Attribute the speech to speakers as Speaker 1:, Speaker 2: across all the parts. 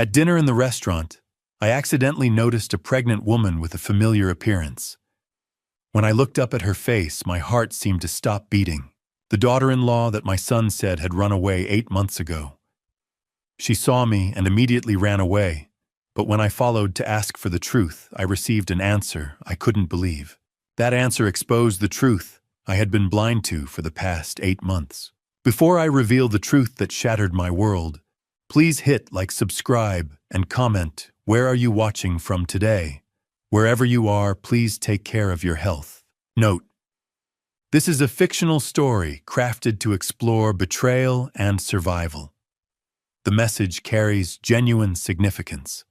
Speaker 1: At dinner in the restaurant, I accidentally noticed a pregnant woman with a familiar appearance. When I looked up at her face, my heart seemed to stop beating. The daughter-in-law that my son said had run away 8 months ago. She saw me and immediately ran away, but when I followed to ask for the truth, I received an answer I couldn't believe. That answer exposed the truth I had been blind to for the past 8 months. Before I reveal the truth that shattered my world, please hit like, subscribe, and comment, where are you watching from today? Wherever you are, please take care of your health. Note: this is a fictional story crafted to explore betrayal and survival. The message carries genuine significance.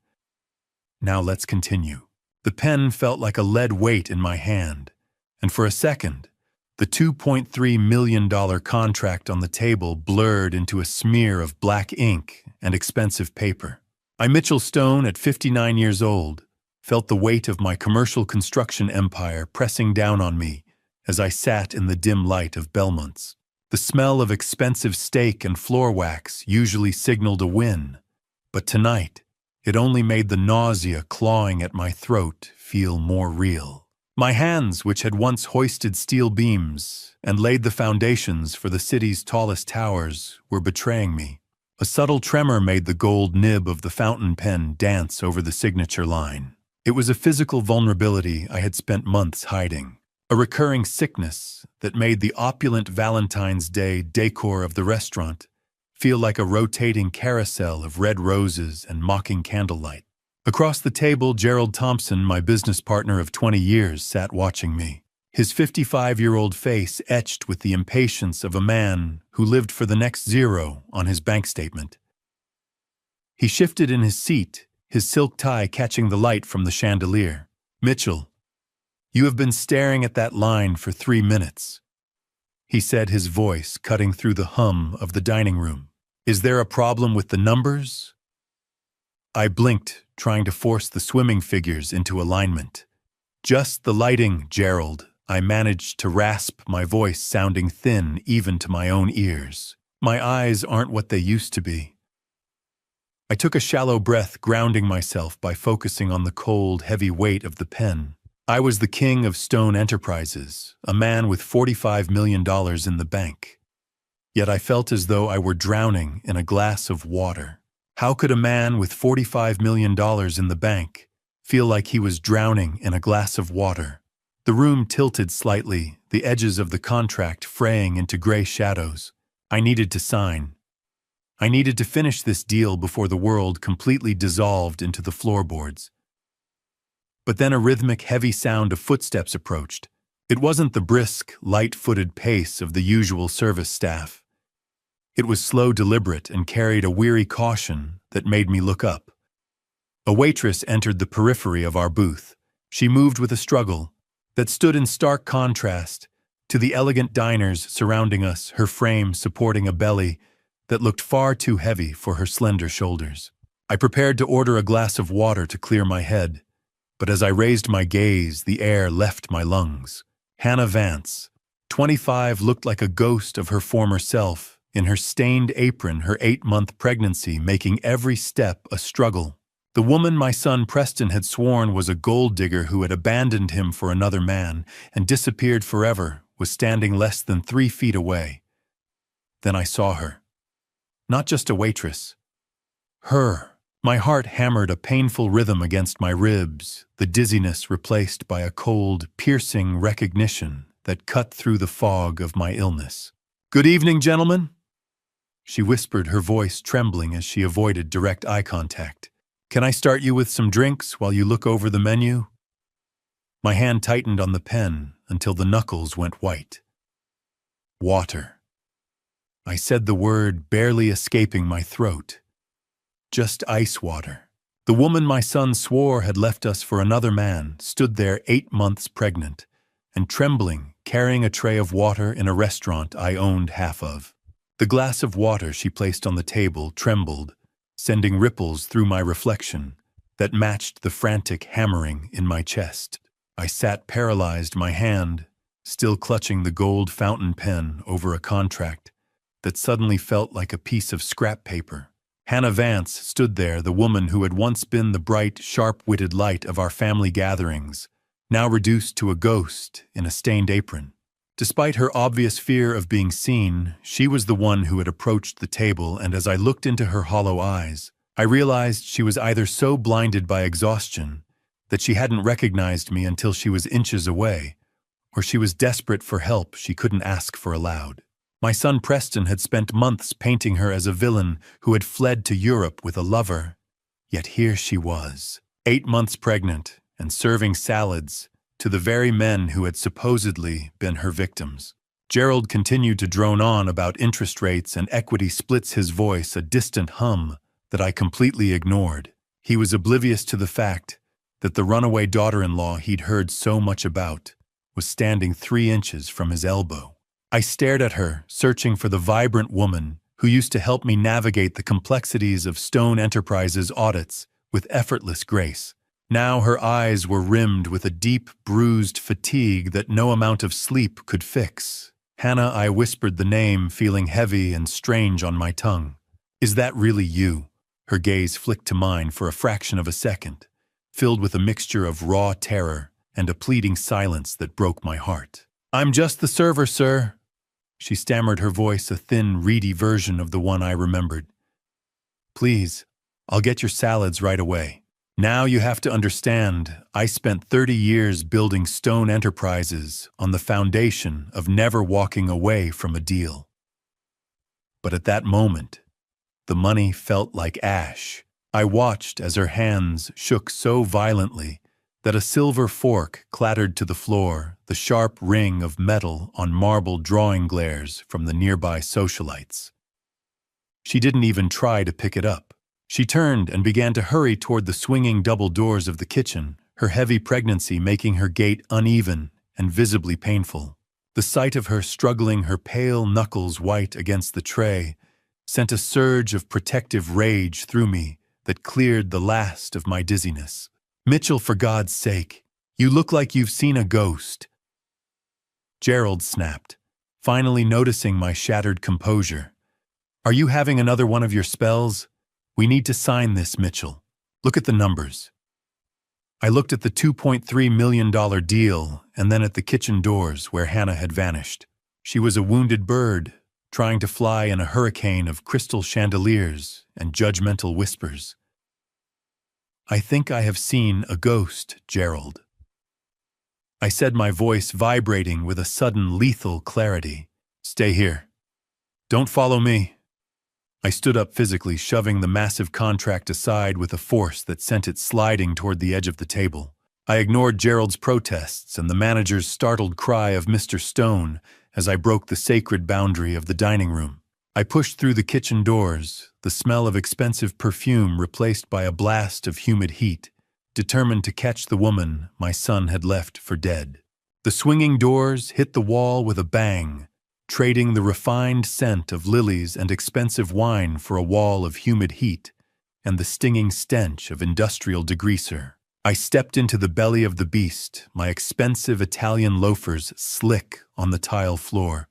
Speaker 1: Now let's continue. The pen felt like a lead weight in my hand, and for a second, the $2.3 million contract on the table blurred into a smear of black ink and expensive paper. I, Mitchell Stone, at 59 years old, felt the weight of my commercial construction empire pressing down on me as I sat in the dim light of Belmont's. The smell of expensive steak and floor wax usually signaled a win, but tonight it only made the nausea clawing at my throat feel more real. My hands, which had once hoisted steel beams and laid the foundations for the city's tallest towers, were betraying me. A subtle tremor made the gold nib of the fountain pen dance over the signature line. It was a physical vulnerability I had spent months hiding, a recurring sickness that made the opulent Valentine's Day decor of the restaurant feel like a rotating carousel of red roses and mocking candlelight. Across the table, Gerald Thompson, my business partner of 20 years, sat watching me, his 55-year-old face etched with the impatience of a man who lived for the next zero on his bank statement. He shifted in his seat, his silk tie catching the light from the chandelier. "Mitchell, you have been staring at that line for 3 minutes," he said, his voice cutting through the hum of the dining room. "Is there a problem with the numbers?" I blinked, trying to force the swimming figures into alignment. "Just the lighting, Gerald," I managed to rasp, my voice sounding thin even to my own ears. "My eyes aren't what they used to be." I took a shallow breath, grounding myself by focusing on the cold, heavy weight of the pen. I was the king of Stone Enterprises, a man with $45 million in the bank. Yet I felt as though I were drowning in a glass of water. How could a man with $45 million in the bank feel like he was drowning in a glass of water? The room tilted slightly, the edges of the contract fraying into gray shadows. I needed to sign. I needed to finish this deal before the world completely dissolved into the floorboards. But then a rhythmic, heavy sound of footsteps approached. It wasn't the brisk, light-footed pace of the usual service staff. It was slow, deliberate, and carried a weary caution that made me look up. A waitress entered the periphery of our booth. She moved with a struggle that stood in stark contrast to the elegant diners surrounding us, her frame supporting a belly that looked far too heavy for her slender shoulders. I prepared to order a glass of water to clear my head, but as I raised my gaze, the air left my lungs. Hannah Vance, 25, looked like a ghost of her former self, in her stained apron, her 8-month pregnancy making every step a struggle. The woman my son Preston had sworn was a gold digger who had abandoned him for another man and disappeared forever was standing less than 3 feet away. Then I saw her. Not just a waitress. Her. My heart hammered a painful rhythm against my ribs, the dizziness replaced by a cold, piercing recognition that cut through the fog of my illness. "Good evening, gentlemen," she whispered, her voice trembling as she avoided direct eye contact. "Can I start you with some drinks while you look over the menu?" My hand tightened on the pen until the knuckles went white. "Water." I said the word, barely escaping my throat. Just ice water. The woman my son swore had left us for another man stood there 8 months pregnant and trembling, carrying a tray of water in a restaurant I owned half of. The glass of water she placed on the table trembled, sending ripples through my reflection that matched the frantic hammering in my chest. I sat paralyzed, my hand still clutching the gold fountain pen over a contract that suddenly felt like a piece of scrap paper. Hannah Vance stood there, the woman who had once been the bright, sharp-witted light of our family gatherings, now reduced to a ghost in a stained apron. Despite her obvious fear of being seen, she was the one who had approached the table, and as I looked into her hollow eyes, I realized she was either so blinded by exhaustion that she hadn't recognized me until she was inches away, or she was desperate for help she couldn't ask for aloud. My son Preston had spent months painting her as a villain who had fled to Europe with a lover, yet here she was, 8 months pregnant and serving salads to the very men who had supposedly been her victims. Gerald continued to drone on about interest rates and equity splits, his voice a distant hum that I completely ignored. He was oblivious to the fact that the runaway daughter-in-law he'd heard so much about was standing 3 inches from his elbow. I stared at her, searching for the vibrant woman who used to help me navigate the complexities of Stone Enterprises audits with effortless grace. Now her eyes were rimmed with a deep, bruised fatigue that no amount of sleep could fix. Hannah, I whispered the name, feeling heavy and strange on my tongue. Is that really you? Her gaze flicked to mine for a fraction of a second, filled with a mixture of raw terror and a pleading silence that broke my heart. I'm just the server, sir. She stammered, her voice a thin, reedy version of the one I remembered. Please, I'll get your salads right away. Now you have to understand, I spent 30 years building Stone Enterprises on the foundation of never walking away from a deal. But at that moment, the money felt like ash. I watched as her hands shook so violently that a silver fork clattered to the floor, the sharp ring of metal on marble drawing glares from the nearby socialites. She didn't even try to pick it up. She turned and began to hurry toward the swinging double doors of the kitchen, her heavy pregnancy making her gait uneven and visibly painful. The sight of her struggling, her pale knuckles white against the tray, sent a surge of protective rage through me that cleared the last of my dizziness. Mitchell, for God's sake, you look like you've seen a ghost. Gerald snapped, finally noticing my shattered composure. Are you having another one of your spells? We need to sign this, Mitchell. Look at the numbers. I looked at the $2.3 million deal and then at the kitchen doors where Hannah had vanished. She was a wounded bird, trying to fly in a hurricane of crystal chandeliers and judgmental whispers. I think I have seen a ghost, Gerald. I said, my voice vibrating with a sudden lethal clarity. Stay here. Don't follow me. I stood up physically, shoving the massive contract aside with a force that sent it sliding toward the edge of the table. I ignored Gerald's protests and the manager's startled cry of Mr. Stone as I broke the sacred boundary of the dining room. I pushed through the kitchen doors, the smell of expensive perfume replaced by a blast of humid heat, determined to catch the woman my son had left for dead. The swinging doors hit the wall with a bang, trading the refined scent of lilies and expensive wine for a wall of humid heat and the stinging stench of industrial degreaser. I stepped into the belly of the beast, my expensive Italian loafers slick on the tile floor,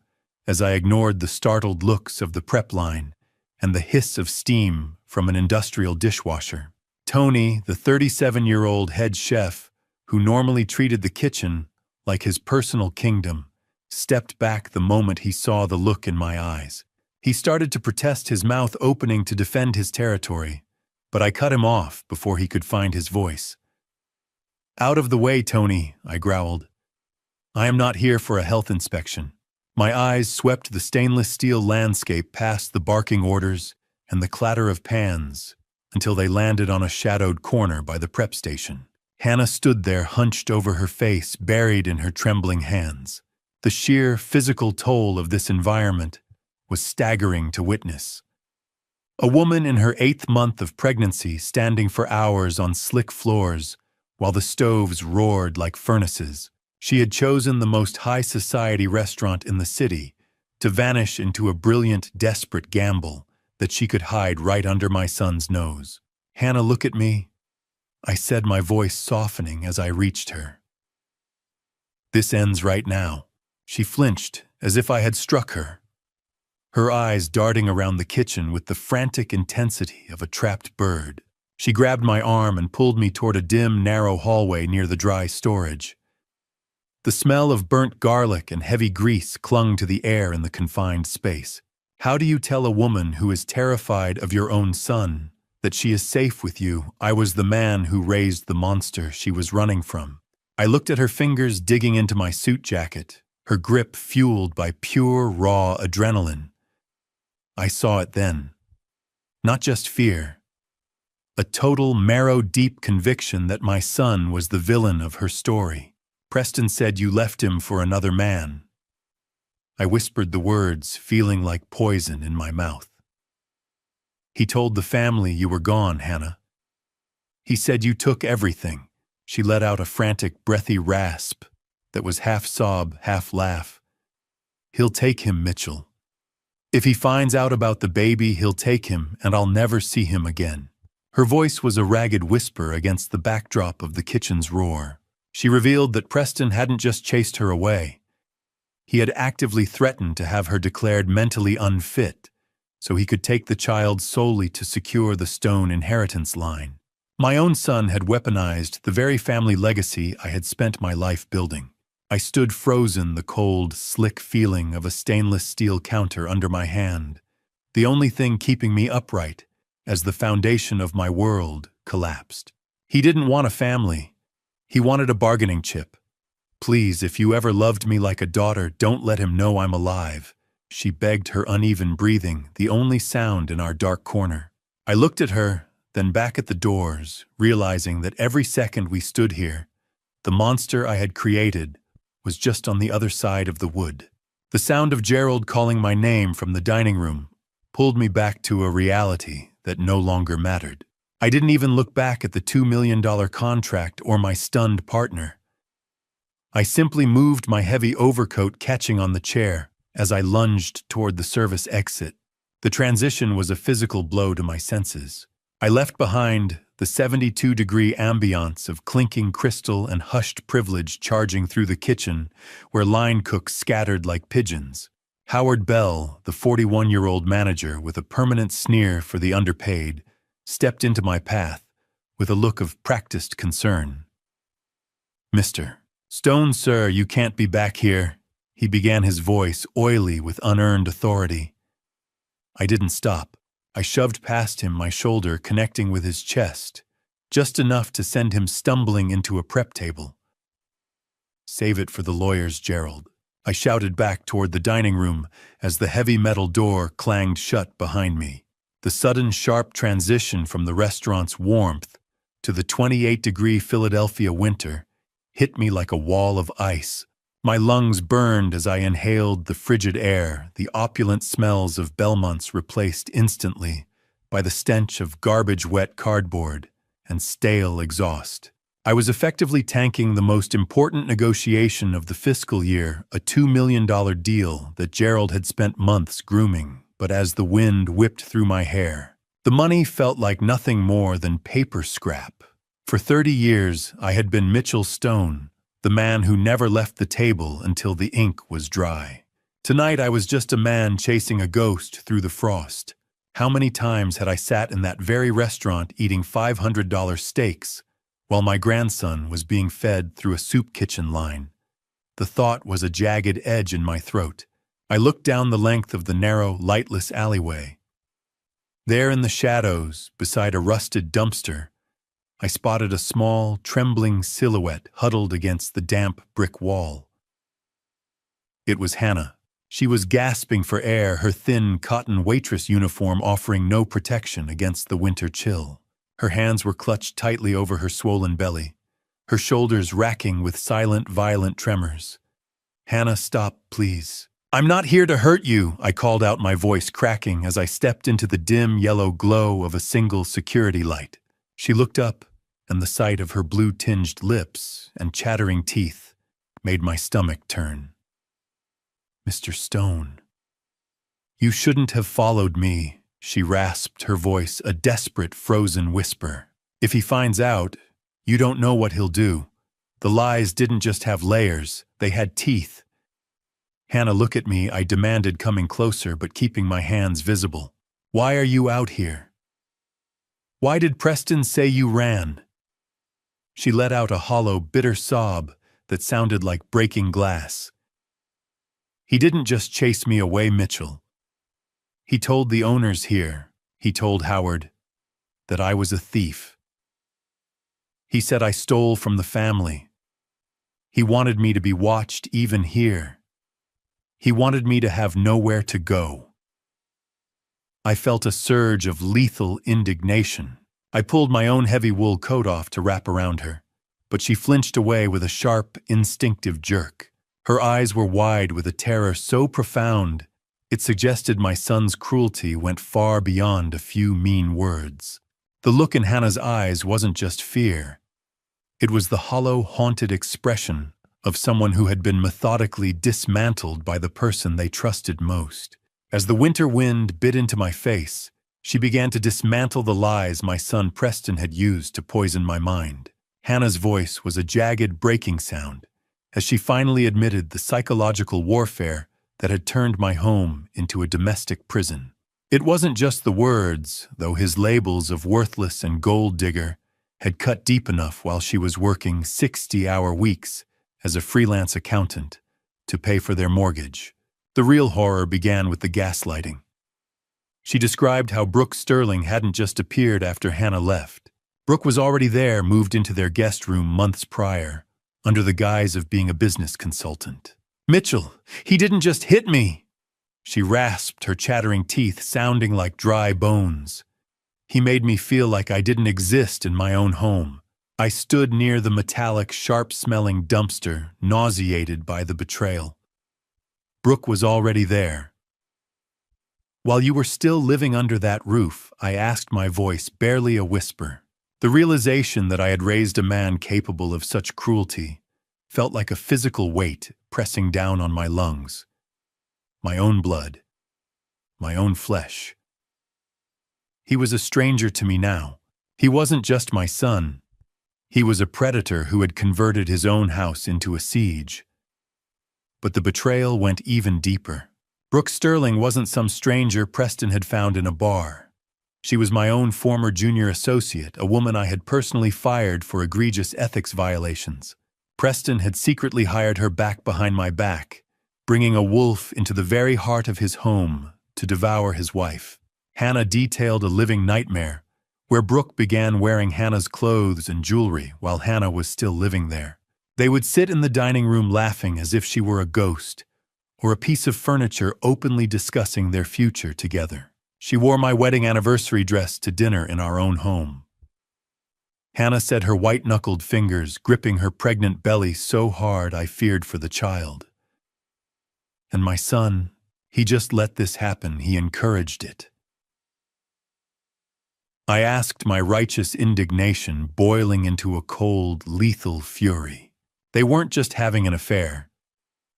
Speaker 1: as I ignored the startled looks of the prep line and the hiss of steam from an industrial dishwasher. Tony, the 37-year-old head chef, who normally treated the kitchen like his personal kingdom, stepped back the moment he saw the look in my eyes. He started to protest, his mouth opening to defend his territory, but I cut him off before he could find his voice. Out of the way, Tony, I growled. I am not here for a health inspection. My eyes swept the stainless steel landscape past the barking orders and the clatter of pans until they landed on a shadowed corner by the prep station. Hannah stood there, hunched over her face, buried in her trembling hands. The sheer physical toll of this environment was staggering to witness. A woman in her 8th month of pregnancy standing for hours on slick floors while the stoves roared like furnaces. She had chosen the most high society restaurant in the city to vanish into a brilliant, desperate gamble that she could hide right under my son's nose. Hannah, look at me, I said, my voice softening as I reached her. This ends right now. She flinched as if I had struck her. her eyes darting around the kitchen with the frantic intensity of a trapped bird. She grabbed my arm and pulled me toward a dim, narrow hallway near the dry storage. The smell of burnt garlic and heavy grease clung to the air in the confined space. How do you tell a woman who is terrified of your own son that she is safe with you? I was the man who raised the monster she was running from. I looked at her fingers digging into my suit jacket, her grip fueled by pure, raw adrenaline. I saw it then. Not just fear. A total marrow-deep conviction that my son was the villain of her story. Preston said you left him for another man. I whispered the words, feeling like poison in my mouth. He told the family you were gone, Hannah. He said you took everything. She let out a frantic, breathy rasp that was half sob, half laugh. He'll take him, Mitchell. If he finds out about the baby, he'll take him, and I'll never see him again. Her voice was a ragged whisper against the backdrop of the kitchen's roar. She revealed that Preston hadn't just chased her away. He had actively threatened to have her declared mentally unfit, so he could take the child solely to secure the Stone inheritance line. My own son had weaponized the very family legacy I had spent my life building. I stood frozen, the cold, slick feeling of a stainless steel counter under my hand, the only thing keeping me upright as the foundation of my world collapsed. He didn't want a family. He wanted a bargaining chip. Please, if you ever loved me like a daughter, don't let him know I'm alive. She begged, her uneven breathing, the only sound in our dark corner. I looked at her, then back at the doors, realizing that every second we stood here, the monster I had created was just on the other side of the wood. The sound of Gerald calling my name from the dining room pulled me back to a reality that no longer mattered. I didn't even look back at the $2 million contract or my stunned partner. I simply moved my heavy overcoat, catching on the chair as I lunged toward the service exit. The transition was a physical blow to my senses. I left behind the 72-degree ambiance of clinking crystal and hushed privilege charging through the kitchen where line cooks scattered like pigeons. Howard Bell, the 41-year-old manager with a permanent sneer for the underpaid, stepped into my path with a look of practiced concern. "Mr. Stone, sir, you can't be back here," he began, his voice oily with unearned authority. I didn't stop. I shoved past him, my shoulder connecting with his chest, just enough to send him stumbling into a prep table. "Save it for the lawyers, Gerald," I shouted back toward the dining room as the heavy metal door clanged shut behind me. The sudden sharp transition from the restaurant's warmth to the 28-degree Philadelphia winter hit me like a wall of ice. My lungs burned as I inhaled the frigid air, the opulent smells of Belmont's replaced instantly by the stench of garbage-wet cardboard and stale exhaust. I was effectively tanking the most important negotiation of the fiscal year, a $2 million deal that Gerald had spent months grooming. But as the wind whipped through my hair, the money felt like nothing more than paper scrap. For 30 years, I had been Mitchell Stone, the man who never left the table until the ink was dry. Tonight, I was just a man chasing a ghost through the frost. How many times had I sat in that very restaurant eating $500 steaks while my grandson was being fed through a soup kitchen line? The thought was a jagged edge in my throat. I looked down the length of the narrow, lightless alleyway. There in the shadows, beside a rusted dumpster, I spotted a small, trembling silhouette huddled against the damp brick wall. It was Hannah. She was gasping for air, her thin cotton waitress uniform offering no protection against the winter chill. Her hands were clutched tightly over her swollen belly, her shoulders racking with silent, violent tremors. "Hannah, stop, please." "I'm not here to hurt you," I called out, my voice cracking as I stepped into the dim yellow glow of a single security light. She looked up, and the sight of her blue-tinged lips and chattering teeth made my stomach turn. "Mr. Stone, you shouldn't have followed me," she rasped, her voice a desperate, frozen whisper. "If he finds out, you don't know what he'll do. The lies didn't just have layers, they had teeth. "Hannah, look at me," I demanded, coming closer but keeping my hands visible. "Why are you out here? Why did Preston say you ran?" She let out a hollow, bitter sob that sounded like breaking glass. "He didn't just chase me away, Mitchell. He told the owners here, he told Howard, that I was a thief. He said I stole from the family. He wanted me to be watched even here. He wanted me to have nowhere to go." I felt a surge of lethal indignation. I pulled my own heavy wool coat off to wrap around her, but she flinched away with a sharp, instinctive jerk. Her eyes were wide with a terror so profound it suggested my son's cruelty went far beyond a few mean words. The look in Hannah's eyes wasn't just fear. It was the hollow, haunted expression of someone who had been methodically dismantled by the person they trusted most. As the winter wind bit into my face, she began to dismantle the lies my son Preston had used to poison my mind. Hannah's voice was a jagged, breaking sound as she finally admitted the psychological warfare that had turned my home into a domestic prison. It wasn't just the words, though his labels of worthless and gold digger had cut deep enough while she was working 60-hour weeks as a freelance accountant to pay for their mortgage. The real horror began with the gaslighting. She described how Brooke Sterling hadn't just appeared after Hannah left. Brooke was already there, moved into their guest room months prior, under the guise of being a business consultant. "Mitchell, he didn't just hit me!" She rasped, her chattering teeth sounding like dry bones. "He made me feel like I didn't exist in my own home." I stood near the metallic, sharp-smelling dumpster, nauseated by the betrayal. Brooke was already there. "While you were still living under that roof," I asked, my voice barely a whisper. The realization that I had raised a man capable of such cruelty felt like a physical weight pressing down on my lungs. My own blood. My own flesh. He was a stranger to me now. He wasn't just my son. He was a predator who had converted his own house into a siege. But the betrayal went even deeper. Brooke Sterling wasn't some stranger Preston had found in a bar. She was my own former junior associate, a woman I had personally fired for egregious ethics violations. Preston had secretly hired her back behind my back, bringing a wolf into the very heart of his home to devour his wife. Hannah detailed a living nightmare, where Brooke began wearing Hannah's clothes and jewelry while Hannah was still living there. They would sit in the dining room laughing as if she were a ghost, or a piece of furniture, openly discussing their future together. She wore my wedding anniversary dress to dinner in our own home. Hannah said, her white-knuckled fingers gripping her pregnant belly so hard I feared for the child. And my son, he just let this happen, he encouraged it. I asked, my righteous indignation boiling into a cold, lethal fury. They weren't just having an affair.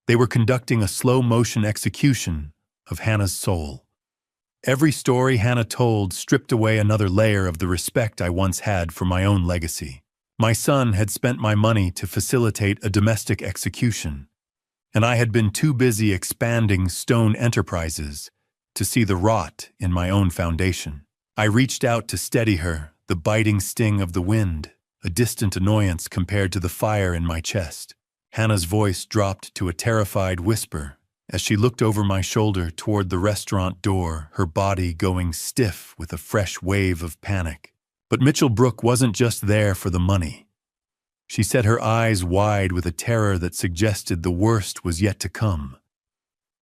Speaker 1: They were conducting a slow-motion execution of Hannah's soul. Every story Hannah told stripped away another layer of the respect I once had for my own legacy. My son had spent my money to facilitate a domestic execution, and I had been too busy expanding stone enterprises to see the rot in my own foundation. I reached out to steady her, the biting sting of the wind, a distant annoyance compared to the fire in my chest. Hannah's voice dropped to a terrified whisper as she looked over my shoulder toward the restaurant door, her body going stiff with a fresh wave of panic. But Mitchell Brooke wasn't just there for the money. She set her eyes wide with a terror that suggested the worst was yet to come.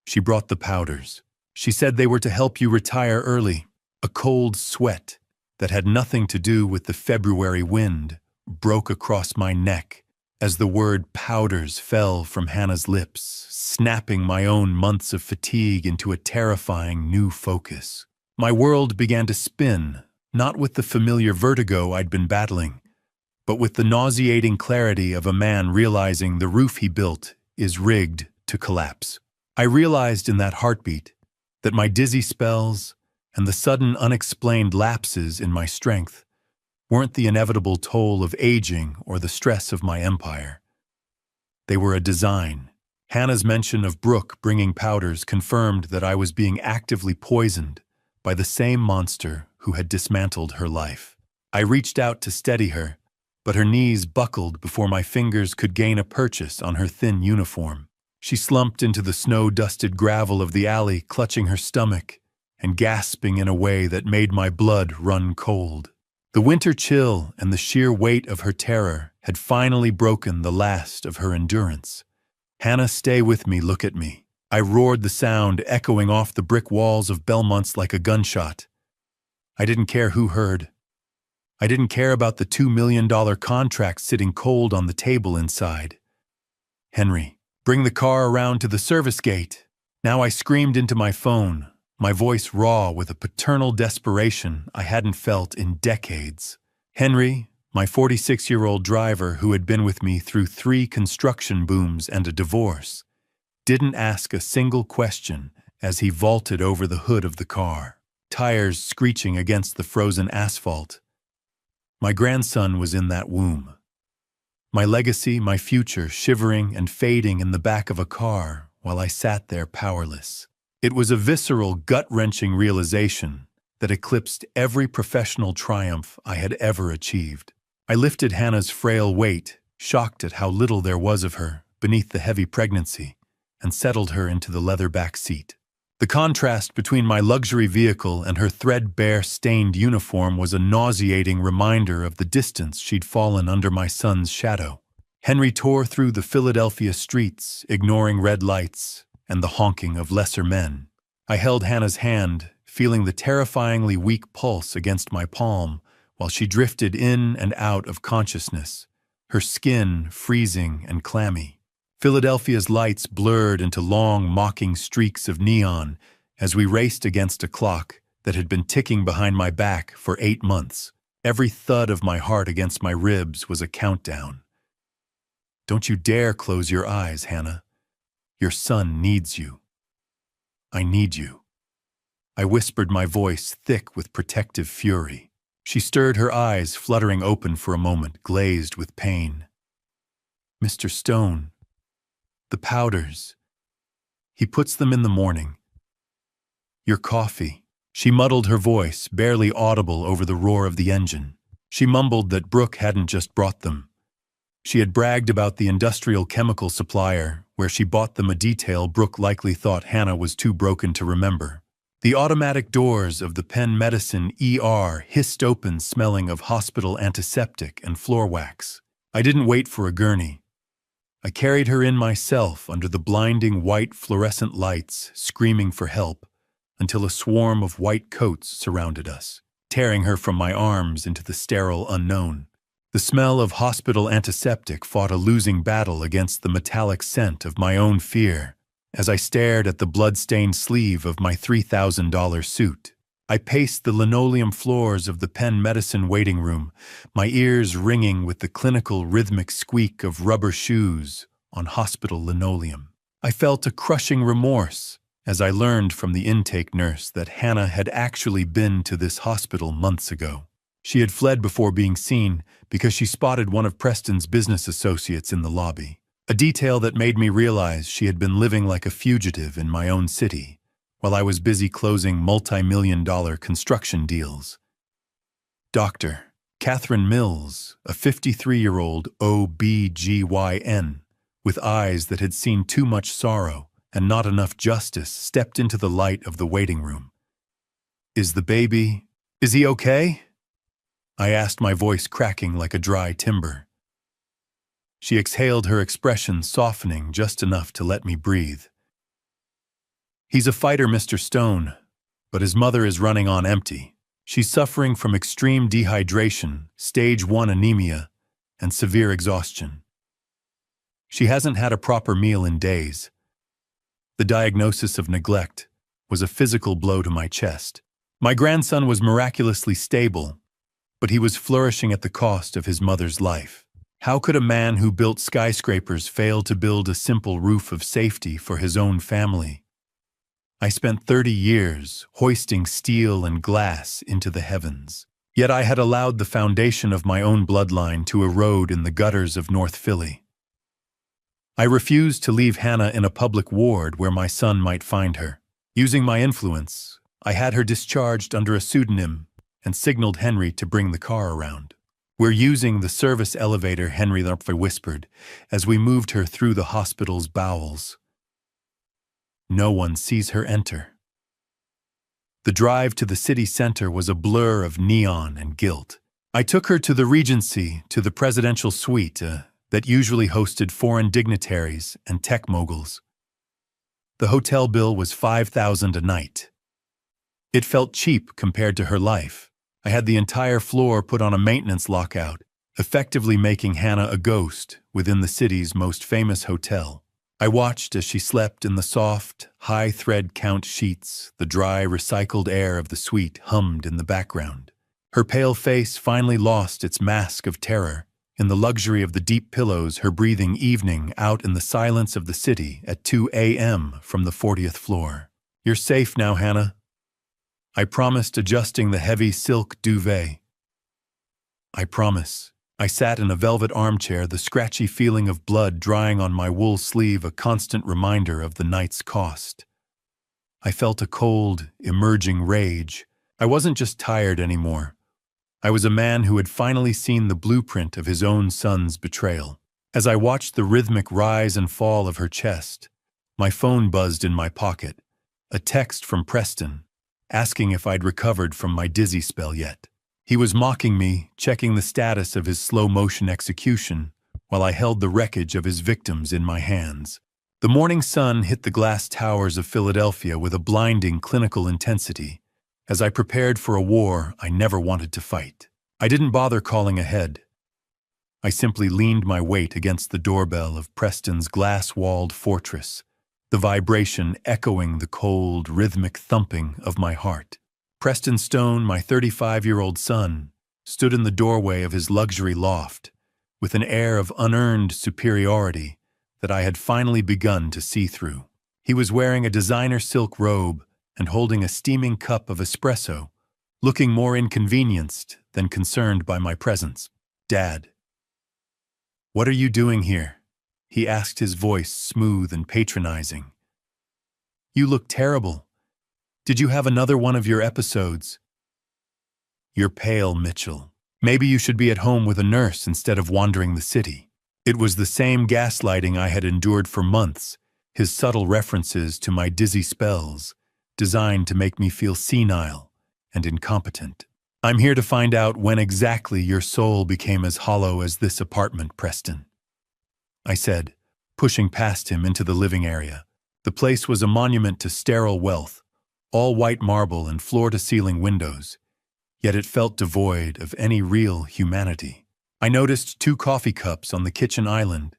Speaker 1: She brought the powders. She said they were to help you retire early. A cold sweat that had nothing to do with the February wind broke across my neck as the word powders fell from Hannah's lips, snapping my own months of fatigue into a terrifying new focus. My world began to spin, not with the familiar vertigo I'd been battling, but with the nauseating clarity of a man realizing the roof he built is rigged to collapse. I realized in that heartbeat that my dizzy spells and the sudden unexplained lapses in my strength weren't the inevitable toll of aging or the stress of my empire. They were a design, Hannah's mention of Brooke bringing powders confirmed that I was being actively poisoned by the same monster who had dismantled her life. I reached out to steady her, but her knees buckled before my fingers could gain a purchase on her thin uniform. She slumped into the snow-dusted gravel of the alley, clutching her stomach and gasping in a way that made my blood run cold. The winter chill and the sheer weight of her terror had finally broken the last of her endurance. "Hannah, stay with me, look at me." I roared, the sound echoing off the brick walls of Belmont's like a gunshot. I didn't care who heard. I didn't care about the $2 million contract sitting cold on the table inside. "Henry, bring the car around to the service gate." Now I screamed into my phone, my voice raw with a paternal desperation I hadn't felt in decades. Henry, my 46-year-old driver who had been with me through 3 construction booms and a divorce, didn't ask a single question as he vaulted over the hood of the car, tires screeching against the frozen asphalt. My grandson was in that womb. My legacy, my future, shivering and fading in the back of a car while I sat there powerless. It was a visceral, gut-wrenching realization that eclipsed every professional triumph I had ever achieved. I lifted Hannah's frail weight, shocked at how little there was of her beneath the heavy pregnancy, and settled her into the leather back seat. The contrast between my luxury vehicle and her threadbare, stained uniform was a nauseating reminder of the distance she'd fallen under my son's shadow. Henry tore through the Philadelphia streets, ignoring red lights and the honking of lesser men. I held Hannah's hand, feeling the terrifyingly weak pulse against my palm while she drifted in and out of consciousness, her skin freezing and clammy. Philadelphia's lights blurred into long, mocking streaks of neon as we raced against a clock that had been ticking behind my back for 8 months. Every thud of my heart against my ribs was a countdown. "Don't you dare close your eyes, Hannah. Your son needs you. I need you." I whispered, my voice thick with protective fury. She stirred, her eyes fluttering open for a moment, glazed with pain. "Mr. Stone, the powders. He puts them in the morning. Your coffee." She muddled, her voice barely audible over the roar of the engine. She mumbled that Brooke hadn't just brought them. She had bragged about the industrial chemical supplier where she bought them, a detail Brooke likely thought Hannah was too broken to remember. The automatic doors of the Penn Medicine ER hissed open, smelling of hospital antiseptic and floor wax. I didn't wait for a gurney. I carried her in myself under the blinding white fluorescent lights, screaming for help, until a swarm of white coats surrounded us, tearing her from my arms into the sterile unknown. The smell of hospital antiseptic fought a losing battle against the metallic scent of my own fear as I stared at the blood-stained sleeve of my $3,000 suit. I paced the linoleum floors of the Penn Medicine waiting room, my ears ringing with the clinical rhythmic squeak of rubber shoes on hospital linoleum. I felt a crushing remorse as I learned from the intake nurse that Hannah had actually been to this hospital months ago. She had fled before being seen because she spotted one of Preston's business associates in the lobby, a detail that made me realize she had been living like a fugitive in my own city, while I was busy closing multi-million-dollar construction deals. Dr. Catherine Mills, a 53-year-old OB-GYN, with eyes that had seen too much sorrow and not enough justice, stepped into the light of the waiting room. Is he okay?" I asked, my voice cracking like a dry timber. She exhaled, her expression softening just enough to let me breathe. "He's a fighter, Mr. Stone, but his mother is running on empty. She's suffering from extreme dehydration, stage 1 anemia, and severe exhaustion. She hasn't had a proper meal in days." The diagnosis of neglect was a physical blow to my chest. My grandson was miraculously stable, but he was flourishing at the cost of his mother's life. How could a man who built skyscrapers fail to build a simple roof of safety for his own family? I spent 30 years hoisting steel and glass into the heavens. Yet I had allowed the foundation of my own bloodline to erode in the gutters of North Philly. I refused to leave Hannah in a public ward where my son might find her. Using my influence, I had her discharged under a pseudonym and signaled Henry to bring the car around. "We're using the service elevator," Henry whispered, as we moved her through the hospital's bowels. No one sees her enter. The drive to the city center was a blur of neon and guilt. I took her to the Regency, to the presidential suite that usually hosted foreign dignitaries and tech moguls. The hotel bill was $5,000 a night. It felt cheap compared to her life. I had the entire floor put on a maintenance lockout, effectively making Hannah a ghost within the city's most famous hotel. I watched as she slept in the soft, high-thread count sheets. The dry, recycled air of the suite hummed in the background. Her pale face finally lost its mask of terror. In the luxury of the deep pillows, her breathing evening out in the silence of the city at 2 a.m. from the 40th floor. "You're safe now, Hannah," I promised, adjusting the heavy silk duvet. "I promise." I sat in a velvet armchair, the scratchy feeling of blood drying on my wool sleeve a constant reminder of the night's cost. I felt a cold, emerging rage. I wasn't just tired anymore. I was a man who had finally seen the blueprint of his own son's betrayal. As I watched the rhythmic rise and fall of her chest, my phone buzzed in my pocket. A text from Preston, asking if I'd recovered from my dizzy spell yet. He was mocking me, checking the status of his slow-motion execution, while I held the wreckage of his victims in my hands. The morning sun hit the glass towers of Philadelphia with a blinding clinical intensity, as I prepared for a war I never wanted to fight. I didn't bother calling ahead. I simply leaned my weight against the doorbell of Preston's glass-walled fortress, the vibration echoing the cold, rhythmic thumping of my heart. Preston Stone, my 35-year-old son, stood in the doorway of his luxury loft, with an air of unearned superiority that I had finally begun to see through. He was wearing a designer silk robe and holding a steaming cup of espresso, looking more inconvenienced than concerned by my presence. "Dad, what are you doing here?" he asked, his voice smooth and patronizing. "You look terrible. Did you have another one of your episodes?" "You're pale, Mitchell. Maybe you should be at home with a nurse instead of wandering the city." It was the same gaslighting I had endured for months, his subtle references to my dizzy spells, designed to make me feel senile and incompetent. "I'm here to find out when exactly your soul became as hollow as this apartment, Preston," I said, pushing past him into the living area. The place was a monument to sterile wealth, all white marble and floor-to-ceiling windows, yet it felt devoid of any real humanity. I noticed 2 coffee cups on the kitchen island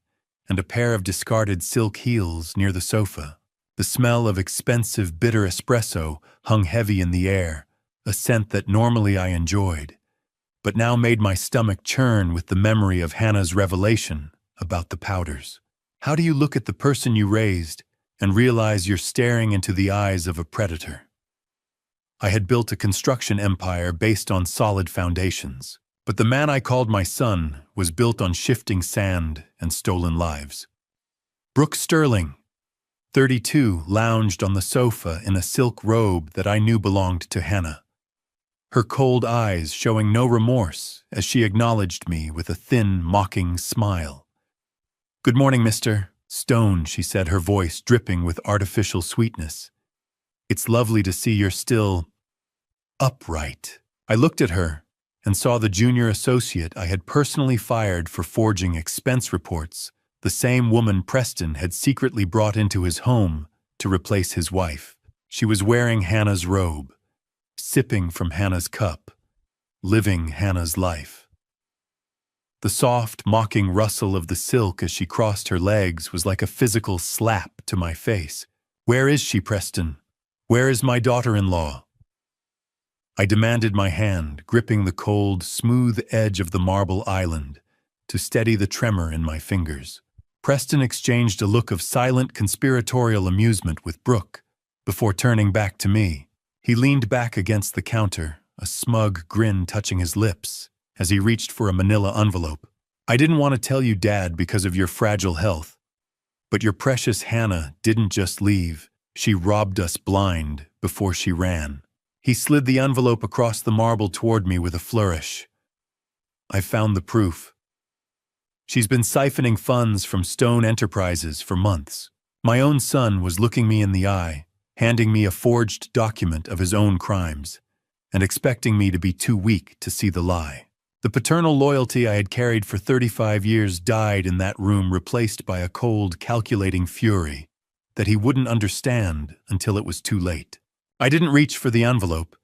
Speaker 1: and a pair of discarded silk heels near the sofa. The smell of expensive, bitter espresso hung heavy in the air, a scent that normally I enjoyed, but now made my stomach churn with the memory of Hannah's revelation about the powders. How do you look at the person you raised and realize you're staring into the eyes of a predator? I had built a construction empire based on solid foundations, but the man I called my son was built on shifting sand and stolen lives. Brooke Sterling, 32, lounged on the sofa in a silk robe that I knew belonged to Hannah, her cold eyes showing no remorse as she acknowledged me with a thin, mocking smile. "Good morning, Mr. Stone," she said, her voice dripping with artificial sweetness. "It's lovely to see you're still upright." I looked at her and saw the junior associate I had personally fired for forging expense reports, the same woman Preston had secretly brought into his home to replace his wife. She was wearing Hannah's robe, sipping from Hannah's cup, living Hannah's life. The soft, mocking rustle of the silk as she crossed her legs was like a physical slap to my face. "Where is she, Preston? Where is my daughter-in-law?" I demanded, my hand gripping the cold, smooth edge of the marble island to steady the tremor in my fingers. Preston exchanged a look of silent conspiratorial amusement with Brooke before turning back to me. He leaned back against the counter, a smug grin touching his lips as he reached for a manila envelope. "I didn't want to tell you, Dad, because of your fragile health. But your precious Hannah didn't just leave. She robbed us blind before she ran. He slid the envelope across the marble toward me with a flourish. I found the proof. She's been siphoning funds from Stone Enterprises for months. My own son was looking me in the eye, handing me a forged document of his own crimes, and expecting me to be too weak to see the lie. The paternal loyalty I had carried for 35 years died in that room, replaced by a cold, calculating fury that he wouldn't understand until it was too late. I didn't reach for the envelope.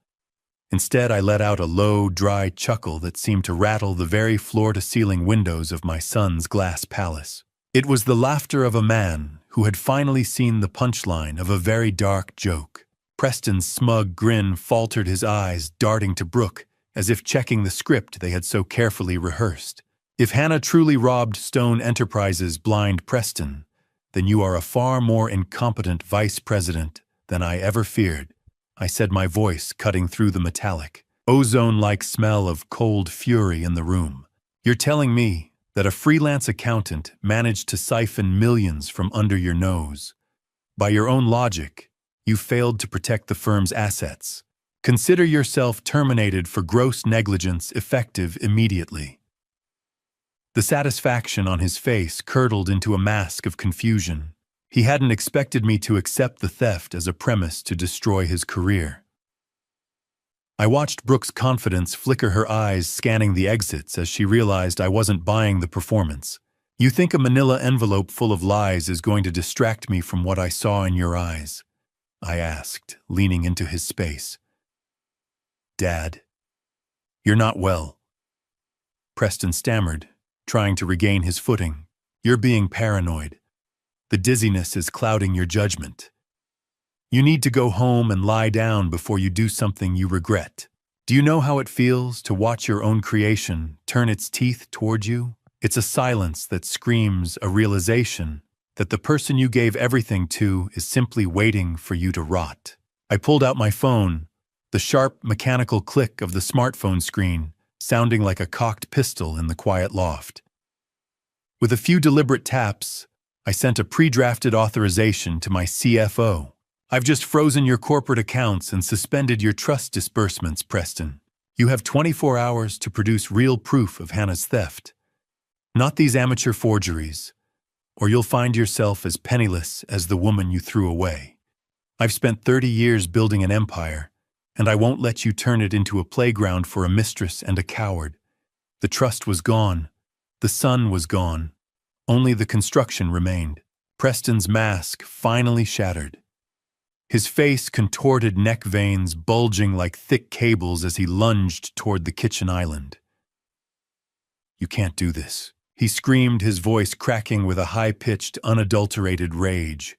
Speaker 1: Instead, I let out a low, dry chuckle that seemed to rattle the very floor-to-ceiling windows of my son's glass palace. It was the laughter of a man who had finally seen the punchline of a very dark joke. Preston's smug grin faltered, his eyes darting to Brooke, as if checking the script they had so carefully rehearsed. If Hannah truly robbed Stone Enterprises blind, Preston, then you are a far more incompetent vice president than I ever feared, I said, my voice cutting through the metallic, ozone-like smell of cold fury in the room. You're telling me that a freelance accountant managed to siphon millions from under your nose. By your own logic, you failed to protect the firm's assets. Consider yourself terminated for gross negligence, effective immediately. The satisfaction on his face curdled into a mask of confusion. He hadn't expected me to accept the theft as a premise to destroy his career. I watched Brooke's confidence flicker, her eyes scanning the exits as she realized I wasn't buying the performance. You think a manila envelope full of lies is going to distract me from what I saw in your eyes? I asked, leaning into his space. Dad, you're not well. Preston stammered, trying to regain his footing. You're being paranoid. The dizziness is clouding your judgment. You need to go home and lie down before you do something you regret. Do you know how it feels to watch your own creation turn its teeth toward you? It's a silence that screams a realization that the person you gave everything to is simply waiting for you to rot. I pulled out my phone, the sharp mechanical click of the smartphone screen sounding like a cocked pistol in the quiet loft. With a few deliberate taps, I sent a pre-drafted authorization to my CFO. I've just frozen your corporate accounts and suspended your trust disbursements, Preston. You have 24 hours to produce real proof of Hannah's theft, not these amateur forgeries, or you'll find yourself as penniless as the woman you threw away. I've spent 30 years building an empire, and I won't let you turn it into a playground for a mistress and a coward. The trust was gone. The sun was gone. Only the construction remained. Preston's mask finally shattered. His face contorted, neck veins bulging like thick cables as he lunged toward the kitchen island. You can't do this, he screamed, his voice cracking with a high-pitched, unadulterated rage.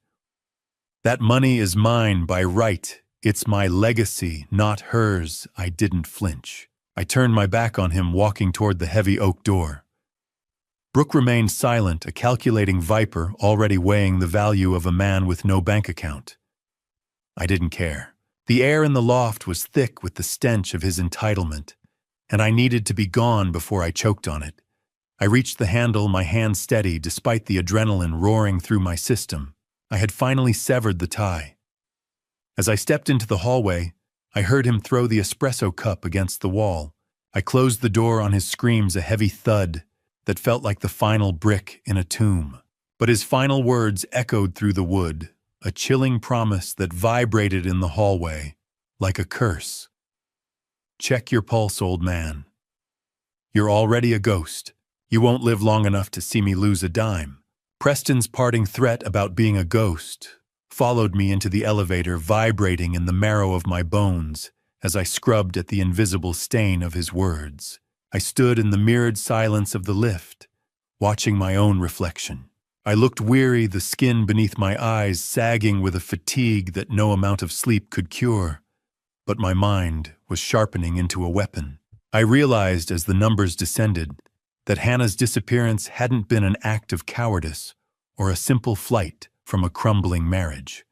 Speaker 1: That money is mine by right. It's my legacy, not hers. I didn't flinch. I turned my back on him, walking toward the heavy oak door. Brooke remained silent, a calculating viper already weighing the value of a man with no bank account. I didn't care. The air in the loft was thick with the stench of his entitlement, and I needed to be gone before I choked on it. I reached the handle, my hand steady despite the adrenaline roaring through my system. I had finally severed the tie. As I stepped into the hallway, I heard him throw the espresso cup against the wall. I closed the door on his screams, a heavy thud that felt like the final brick in a tomb. But his final words echoed through the wood, a chilling promise that vibrated in the hallway like a curse. Check your pulse, old man. You're already a ghost. You won't live long enough to see me lose a dime. Preston's parting threat about being a ghost followed me into the elevator, vibrating in the marrow of my bones as I scrubbed at the invisible stain of his words. I stood in the mirrored silence of the lift, watching my own reflection. I looked weary, the skin beneath my eyes sagging with a fatigue that no amount of sleep could cure. But my mind was sharpening into a weapon. I realized as the numbers descended that Hannah's disappearance hadn't been an act of cowardice or a simple flight from a crumbling marriage.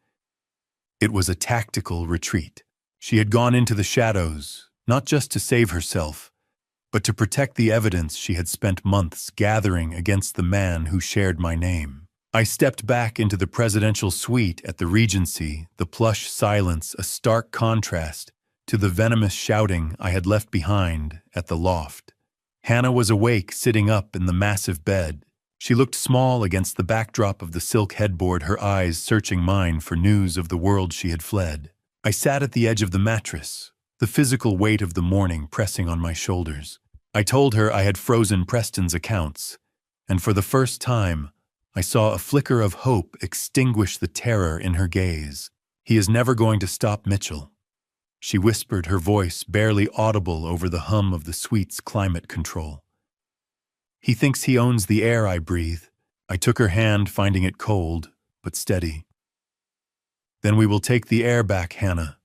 Speaker 1: It was a tactical retreat. She had gone into the shadows, not just to save herself, but to protect the evidence she had spent months gathering against the man who shared my name. I stepped back into the presidential suite at the Regency, the plush silence a stark contrast to the venomous shouting I had left behind at the loft. Hannah was awake, sitting up in the massive bed. She looked small against the backdrop of the silk headboard, her eyes searching mine for news of the world she had fled. I sat at the edge of the mattress, the physical weight of the morning pressing on my shoulders. I told her I had frozen Preston's accounts, and for the first time, I saw a flicker of hope extinguish the terror in her gaze. "He is never going to stop Mitchell," she whispered, her voice barely audible over the hum of the suite's climate control. "He thinks he owns the air I breathe." I took her hand, finding it cold, but steady. "Then we will take the air back, Hannah.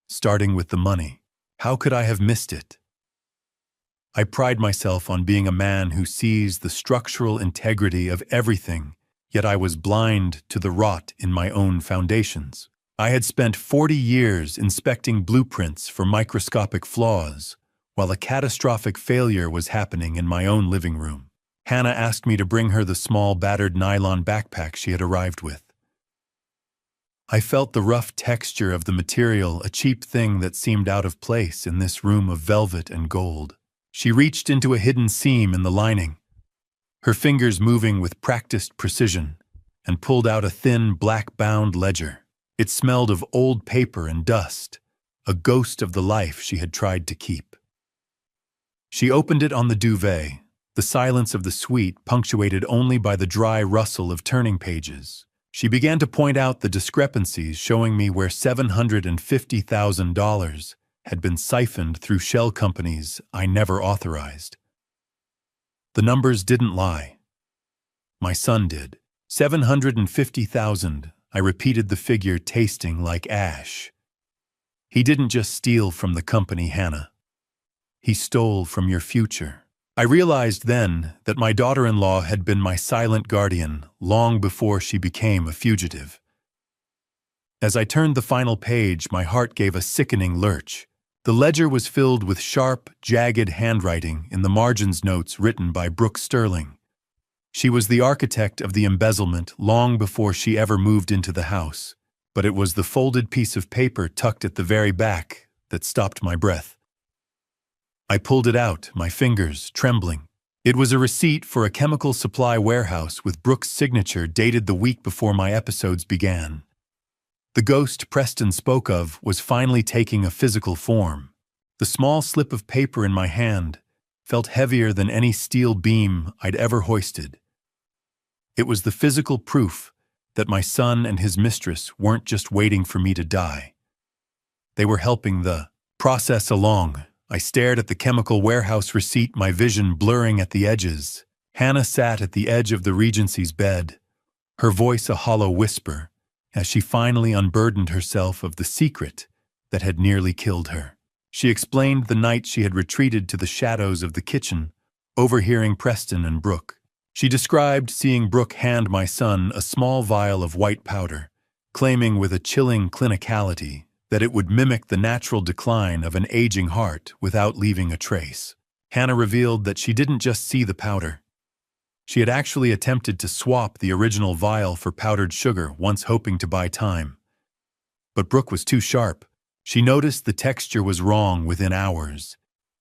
Speaker 1: Starting with the money. How could I have missed it?" I pride myself on being a man who sees the structural integrity of everything, yet I was blind to the rot in my own foundations. I had spent 40 years inspecting blueprints for microscopic flaws, while a catastrophic failure was happening in my own living room. Hannah asked me to bring her the small, battered nylon backpack she had arrived with. I felt the rough texture of the material, a cheap thing that seemed out of place in this room of velvet and gold. She reached into a hidden seam in the lining, her fingers moving with practiced precision, and pulled out a thin, black-bound ledger. It smelled of old paper and dust, a ghost of the life she had tried to keep. She opened it on the duvet, the silence of the suite punctuated only by the dry rustle of turning pages. She began to point out the discrepancies, showing me where $750,000 had been siphoned through shell companies I never authorized. The numbers didn't lie. My son did. 750,000, I repeated the figure, tasting like ash. He didn't just steal from the company, Hannah. He stole from your future. I realized then that my daughter-in-law had been my silent guardian long before she became a fugitive. As I turned the final page, my heart gave a sickening lurch. The ledger was filled with sharp, jagged handwriting in the margins, notes written by Brooke Sterling. She was the architect of the embezzlement long before she ever moved into the house, but it was the folded piece of paper tucked at the very back that stopped my breath. I pulled it out, my fingers trembling. It was a receipt for a chemical supply warehouse with Brooke's signature, dated the week before my episodes began. The ghost Preston spoke of was finally taking a physical form. The small slip of paper in my hand felt heavier than any steel beam I'd ever hoisted. It was the physical proof that my son and his mistress weren't just waiting for me to die. They were helping the process along. I stared at the chemical warehouse receipt, my vision blurring at the edges. Hannah sat at the edge of the Regency's bed, her voice a hollow whisper, as she finally unburdened herself of the secret that had nearly killed her. She explained the night she had retreated to the shadows of the kitchen, overhearing Preston and Brooke. She described seeing Brooke hand my son a small vial of white powder, claiming with a chilling clinicality that it would mimic the natural decline of an aging heart without leaving a trace. Hannah revealed that she didn't just see the powder. She had actually attempted to swap the original vial for powdered sugar, once hoping to buy time. But Brooke was too sharp. She noticed the texture was wrong within hours,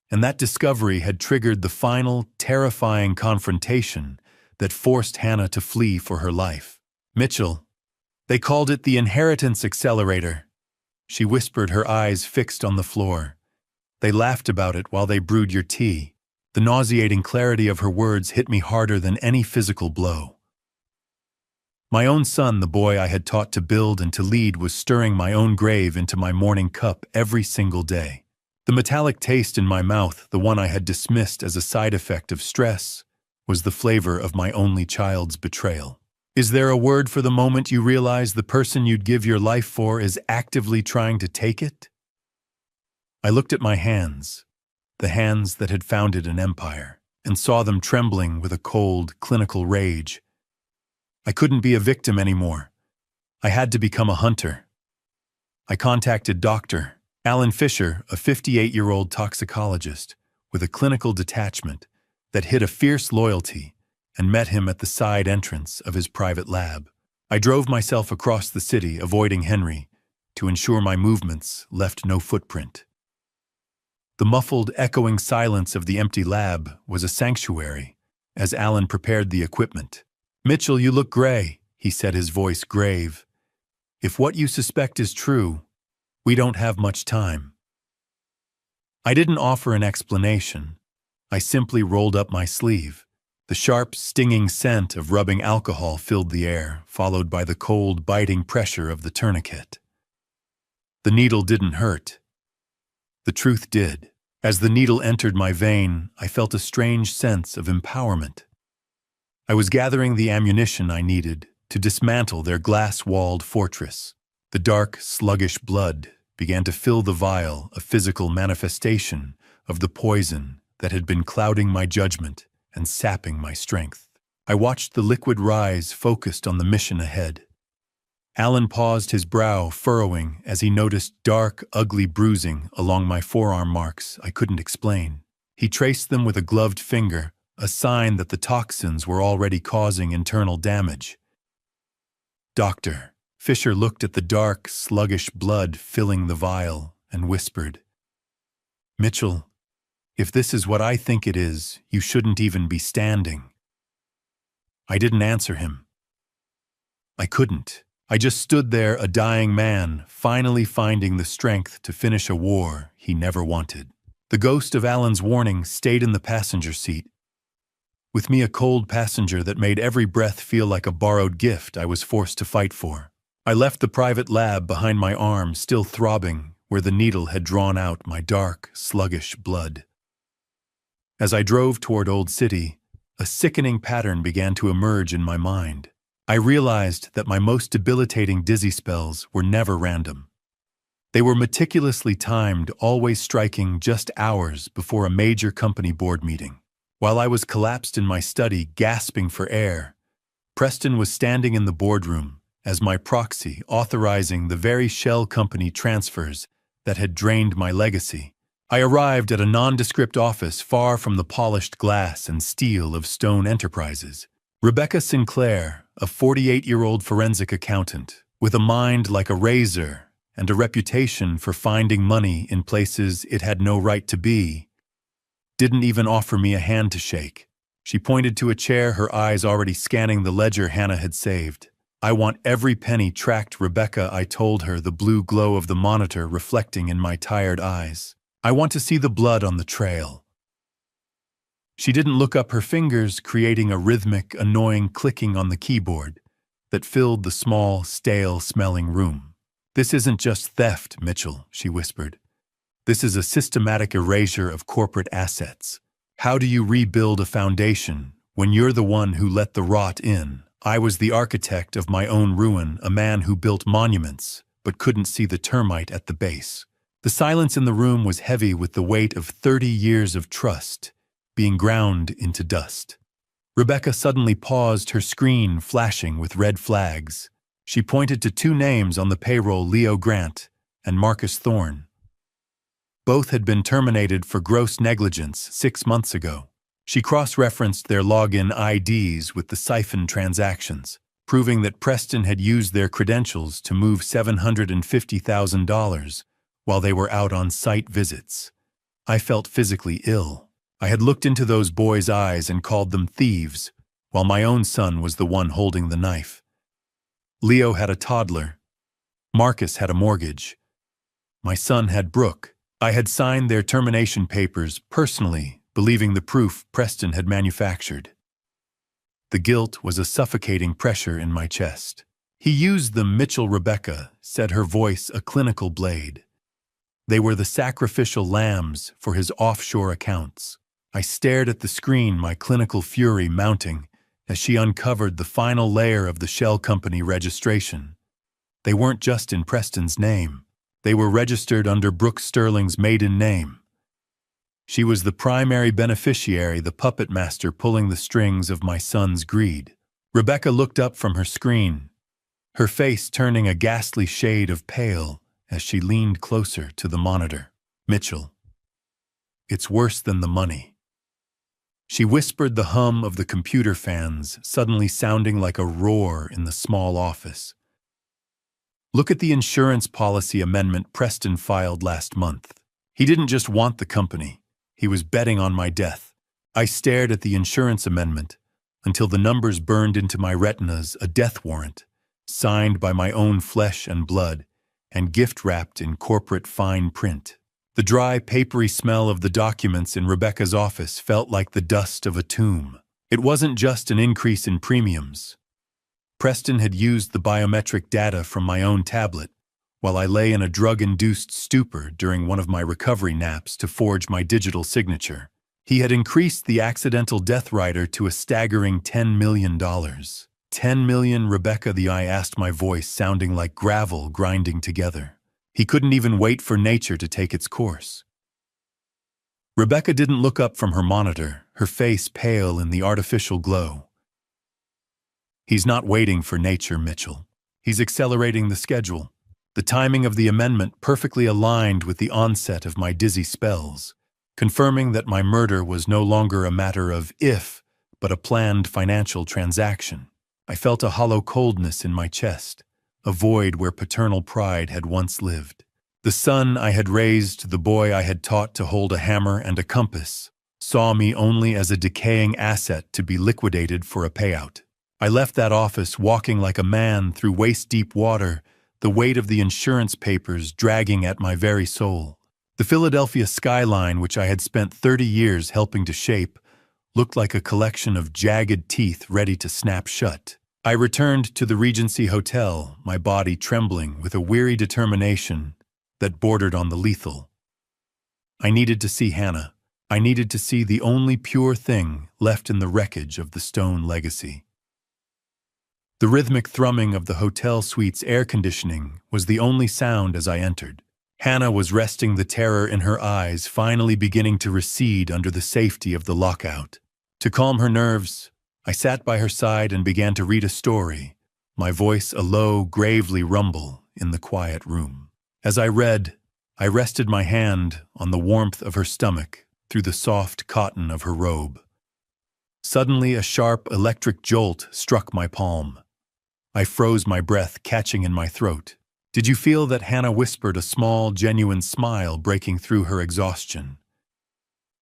Speaker 1: and that discovery had triggered the final, terrifying confrontation that forced Hannah to flee for her life. "Mitchell, they called it the inheritance accelerator," she whispered, her eyes fixed on the floor. "They laughed about it while they brewed your tea." The nauseating clarity of her words hit me harder than any physical blow. My own son, the boy I had taught to build and to lead, was stirring my own grave into my morning cup every single day. The metallic taste in my mouth, the one I had dismissed as a side effect of stress, was the flavor of my only child's betrayal. Is there a word for the moment you realize the person you'd give your life for is actively trying to take it? I looked at my hands, the hands that had founded an empire, and saw them trembling with a cold, clinical rage. I couldn't be a victim anymore. I had to become a hunter. I contacted Dr. Alan Fisher, a 58-year-old toxicologist with a clinical detachment that hid a fierce loyalty and met him at the side entrance of his private lab. I drove myself across the city, avoiding Henry, to ensure my movements left no footprint. The muffled, echoing silence of the empty lab was a sanctuary as Alan prepared the equipment. "Mitchell, you look gray," he said, his voice grave. "If what you suspect is true, we don't have much time." I didn't offer an explanation. I simply rolled up my sleeve. The sharp, stinging scent of rubbing alcohol filled the air, followed by the cold, biting pressure of the tourniquet. The needle didn't hurt. The truth did. As the needle entered my vein, I felt a strange sense of empowerment. I was gathering the ammunition I needed to dismantle their glass-walled fortress. The dark, sluggish blood began to fill the vial, a physical manifestation of the poison that had been clouding my judgment and sapping my strength. I watched the liquid rise, focused on the mission ahead. Alan paused, his brow furrowing as he noticed dark, ugly bruising along my forearm marks I couldn't explain. He traced them with a gloved finger, a sign that the toxins were already causing internal damage. "Doctor," Fisher looked at the dark, sluggish blood filling the vial and whispered, "Mitchell, if this is what I think it is, you shouldn't even be standing." I didn't answer him. I couldn't. I just stood there, a dying man, finally finding the strength to finish a war he never wanted. The ghost of Alan's warning stayed in the passenger seat. With me, a cold passenger that made every breath feel like a borrowed gift I was forced to fight for. I left the private lab behind my arm, still throbbing where the needle had drawn out my dark, sluggish blood. As I drove toward Old City, a sickening pattern began to emerge in my mind. I realized that my most debilitating dizzy spells were never random. They were meticulously timed, always striking just hours before a major company board meeting. While I was collapsed in my study, gasping for air, Preston was standing in the boardroom as my proxy, authorizing the very shell company transfers that had drained my legacy. I arrived at a nondescript office far from the polished glass and steel of Stone Enterprises. Rebecca Sinclair, a 48-year-old forensic accountant, with a mind like a razor and a reputation for finding money in places it had no right to be, didn't even offer me a hand to shake. She pointed to a chair, her eyes already scanning the ledger Hannah had saved. "I want every penny tracked, Rebecca," I told her, the blue glow of the monitor reflecting in my tired eyes. "I want to see the blood on the trail." She didn't look up, her fingers creating a rhythmic, annoying clicking on the keyboard that filled the small, stale-smelling room. "This isn't just theft, Mitchell," she whispered. "This is a systematic erasure of corporate assets. How do you rebuild a foundation when you're the one who let the rot in? I was the architect of my own ruin, a man who built monuments but couldn't see the termite at the base." The silence in the room was heavy with the weight of 30 years of trust being ground into dust. Rebecca suddenly paused, her screen flashing with red flags. She pointed to two names on the payroll, Leo Grant and Marcus Thorne. Both had been terminated for gross negligence 6 months ago. She cross-referenced their login IDs with the siphon transactions, proving that Preston had used their credentials to move $750,000 while they were out on site visits. I felt physically ill. I had looked into those boys' eyes and called them thieves, while my own son was the one holding the knife. Leo had a toddler. Marcus had a mortgage. My son had Brooke. I had signed their termination papers personally, believing the proof Preston had manufactured. The guilt was a suffocating pressure in my chest. "He used them, Mitchell," Rebecca said, her voice a clinical blade. "They were the sacrificial lambs for his offshore accounts." I stared at the screen, my clinical fury mounting as she uncovered the final layer of the shell company registration. They weren't just in Preston's name. They were registered under Brooke Sterling's maiden name. She was the primary beneficiary, the puppet master pulling the strings of my son's greed. Rebecca looked up from her screen, her face turning a ghastly shade of pale as she leaned closer to the monitor. "Mitchell, it's worse than the money." She whispered the hum of the computer fans, suddenly sounding like a roar in the small office. Look at the insurance policy amendment Preston filed last month. He didn't just want the company. He was betting on my death. I stared at the insurance amendment until the numbers burned into my retinas, a death warrant, signed by my own flesh and blood, and gift-wrapped in corporate fine print. The dry, papery smell of the documents in Rebecca's office felt like the dust of a tomb. It wasn't just an increase in premiums. Preston had used the biometric data from my own tablet, while I lay in a drug-induced stupor during one of my recovery naps to forge my digital signature. He had increased the accidental death rider to a staggering $10 million. $10 million, Rebecca, I asked, my voice sounding like gravel grinding together. He couldn't even wait for nature to take its course. Rebecca didn't look up from her monitor, her face pale in the artificial glow. He's not waiting for nature, Mitchell. He's accelerating the schedule. The timing of the amendment perfectly aligned with the onset of my dizzy spells, confirming that my murder was no longer a matter of if, but a planned financial transaction. I felt a hollow coldness in my chest, a void where paternal pride had once lived. The son I had raised, the boy I had taught to hold a hammer and a compass, saw me only as a decaying asset to be liquidated for a payout. I left that office walking like a man through waist-deep water, the weight of the insurance papers dragging at my very soul. The Philadelphia skyline, which I had spent 30 years helping to shape, looked like a collection of jagged teeth ready to snap shut. I returned to the Regency Hotel, my body trembling with a weary determination that bordered on the lethal. I needed to see Hannah. I needed to see the only pure thing left in the wreckage of the Stone legacy. The rhythmic thrumming of the hotel suite's air conditioning was the only sound as I entered. Hannah was resting, the terror in her eyes finally beginning to recede under the safety of the lockout. To calm her nerves, I sat by her side and began to read a story, my voice a low, gravely rumble in the quiet room. As I read, I rested my hand on the warmth of her stomach through the soft cotton of her robe. Suddenly, a sharp electric jolt struck my palm. I froze, my breath catching in my throat. Did you feel that? Hannah whispered, a small, genuine smile breaking through her exhaustion.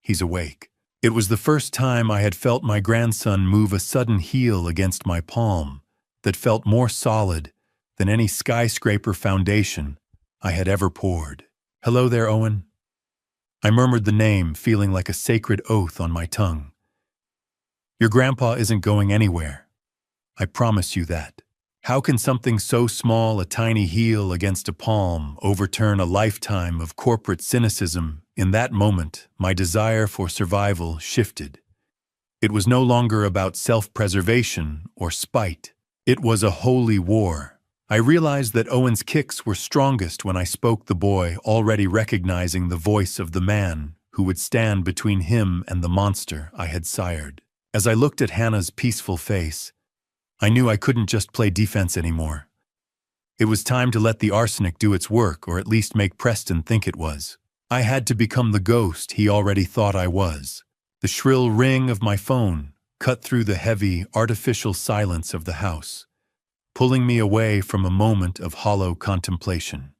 Speaker 1: He's awake. It was the first time I had felt my grandson move a sudden heel against my palm that felt more solid than any skyscraper foundation I had ever poured. Hello there, Owen. I murmured the name, feeling like a sacred oath on my tongue. Your grandpa isn't going anywhere. I promise you that. How can something so small, a tiny heel against a palm, overturn a lifetime of corporate cynicism? In that moment, my desire for survival shifted. It was no longer about self-preservation or spite. It was a holy war. I realized that Owen's kicks were strongest when I spoke, the boy already recognizing the voice of the man who would stand between him and the monster I had sired. As I looked at Hannah's peaceful face, I knew I couldn't just play defense anymore. It was time to let the arsenic do its work, or at least make Preston think it was. I had to become the ghost he already thought I was. The shrill ring of my phone cut through the heavy, artificial silence of the house, pulling me away from a moment of hollow contemplation.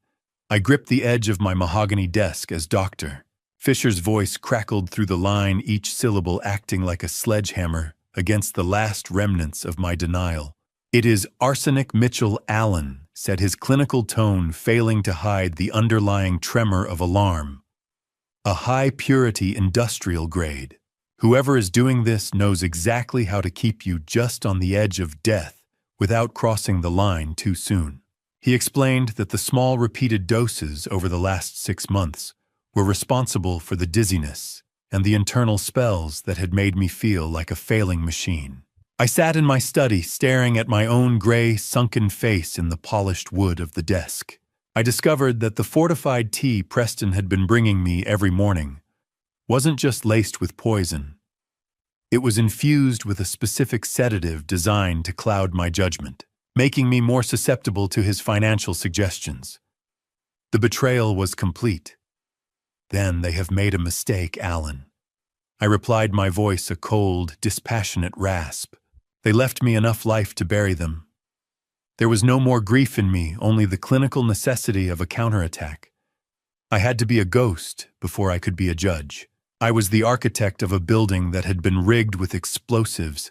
Speaker 1: I gripped the edge of my mahogany desk as Dr. Fisher's voice crackled through the line, each syllable acting like a sledgehammer against the last remnants of my denial. It is arsenic, Mitchell Allen, said, his clinical tone failing to hide the underlying tremor of alarm. A high-purity industrial grade. Whoever is doing this knows exactly how to keep you just on the edge of death without crossing the line too soon. He explained that the small repeated doses over the last 6 months were responsible for the dizziness and the internal spells that had made me feel like a failing machine. I sat in my study, staring at my own gray, sunken face in the polished wood of the desk. I discovered that the fortified tea Preston had been bringing me every morning wasn't just laced with poison. It was infused with a specific sedative designed to cloud my judgment, making me more susceptible to his financial suggestions. The betrayal was complete. Then they have made a mistake, Alan. I replied, my voice a cold, dispassionate rasp. They left me enough life to bury them. There was no more grief in me, only the clinical necessity of a counterattack. I had to be a ghost before I could be a judge. I was the architect of a building that had been rigged with explosives,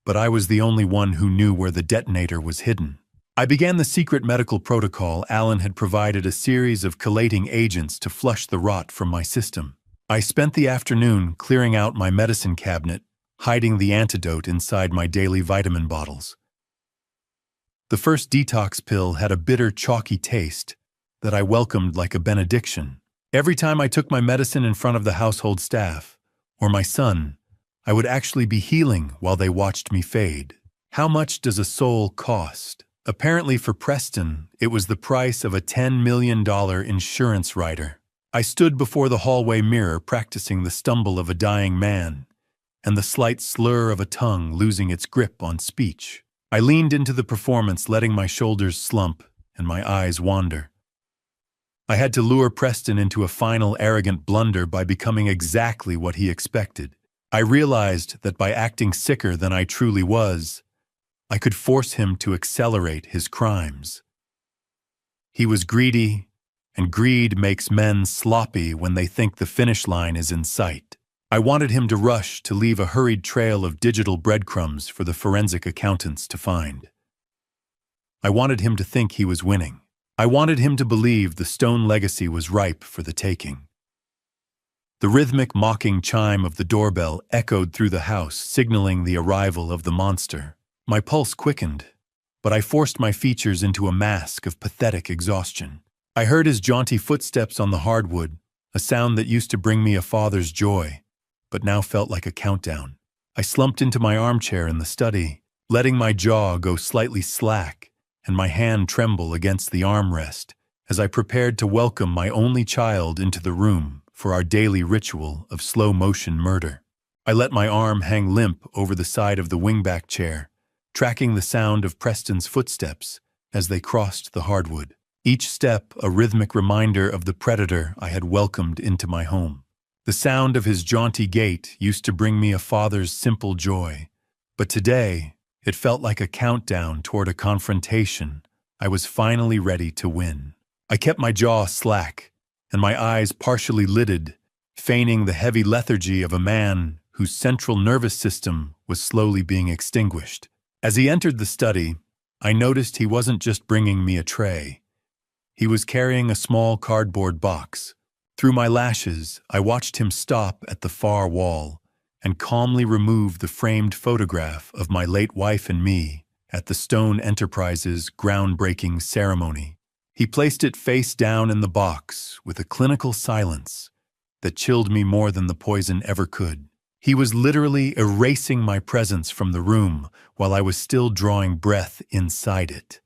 Speaker 1: but I was the only one who knew where the detonator was hidden. I began the secret medical protocol. Alan had provided a series of chelating agents to flush the rot from my system. I spent the afternoon clearing out my medicine cabinet, hiding the antidote inside my daily vitamin bottles. The first detox pill had a bitter, chalky taste that I welcomed like a benediction. Every time I took my medicine in front of the household staff, or my son, I would actually be healing while they watched me fade. How much does a soul cost? Apparently for Preston, it was the price of a $10 million insurance rider. I stood before the hallway mirror practicing the stumble of a dying man and the slight slur of a tongue losing its grip on speech. I leaned into the performance, letting my shoulders slump and my eyes wander. I had to lure Preston into a final arrogant blunder by becoming exactly what he expected. I realized that by acting sicker than I truly was, I could force him to accelerate his crimes. He was greedy, and greed makes men sloppy when they think the finish line is in sight. I wanted him to rush to leave a hurried trail of digital breadcrumbs for the forensic accountants to find. I wanted him to think he was winning. I wanted him to believe the Stone legacy was ripe for the taking. The rhythmic, mocking chime of the doorbell echoed through the house, signaling the arrival of the monster. My pulse quickened, but I forced my features into a mask of pathetic exhaustion. I heard his jaunty footsteps on the hardwood, a sound that used to bring me a father's joy, but now felt like a countdown. I slumped into my armchair in the study, letting my jaw go slightly slack and my hand tremble against the armrest as I prepared to welcome my only child into the room for our daily ritual of slow-motion murder. I let my arm hang limp over the side of the wingback chair, tracking the sound of Preston's footsteps as they crossed the hardwood. Each step a rhythmic reminder of the predator I had welcomed into my home. The sound of his jaunty gait used to bring me a father's simple joy, but today it felt like a countdown toward a confrontation I was finally ready to win. I kept my jaw slack and my eyes partially lidded, feigning the heavy lethargy of a man whose central nervous system was slowly being extinguished. As he entered the study, I noticed he wasn't just bringing me a tray. He was carrying a small cardboard box. Through my lashes, I watched him stop at the far wall and calmly remove the framed photograph of my late wife and me at the Stone Enterprises groundbreaking ceremony. He placed it face down in the box with a clinical silence that chilled me more than the poison ever could. He was literally erasing my presence from the room while I was still drawing breath inside it.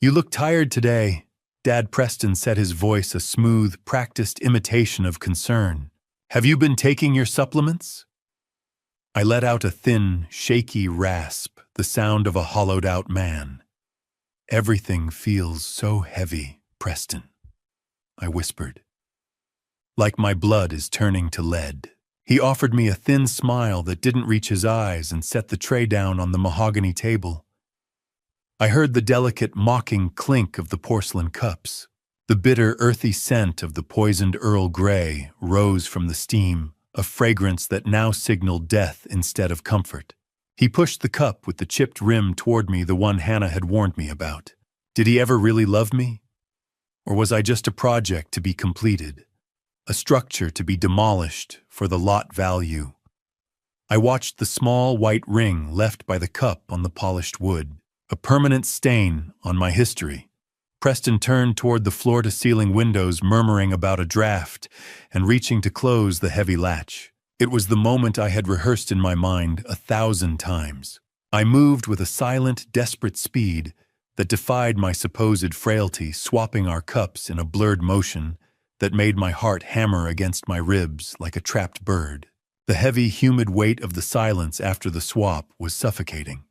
Speaker 1: "You look tired today," Dad Preston said, his voice a smooth, practiced imitation of concern. "Have you been taking your supplements?" I let out a thin, shaky rasp, the sound of a hollowed-out man. "Everything feels so heavy, Preston," I whispered. "Like my blood is turning to lead." He offered me a thin smile that didn't reach his eyes and set the tray down on the mahogany table. I heard the delicate, mocking clink of the porcelain cups. The bitter, earthy scent of the poisoned Earl Grey rose from the steam, a fragrance that now signaled death instead of comfort. He pushed the cup with the chipped rim toward me, the one Hannah had warned me about. Did he ever really love me? Or was I just a project to be completed? A structure to be demolished for the lot value? I watched the small white ring left by the cup on the polished wood, a permanent stain on my history. Preston turned toward the floor-to-ceiling windows, murmuring about a draft and reaching to close the heavy latch. It was the moment I had rehearsed in my mind 1,000 times. I moved with a silent, desperate speed that defied my supposed frailty, swapping our cups in a blurred motion that made my heart hammer against my ribs like a trapped bird. The heavy, humid weight of the silence after the swap was suffocating.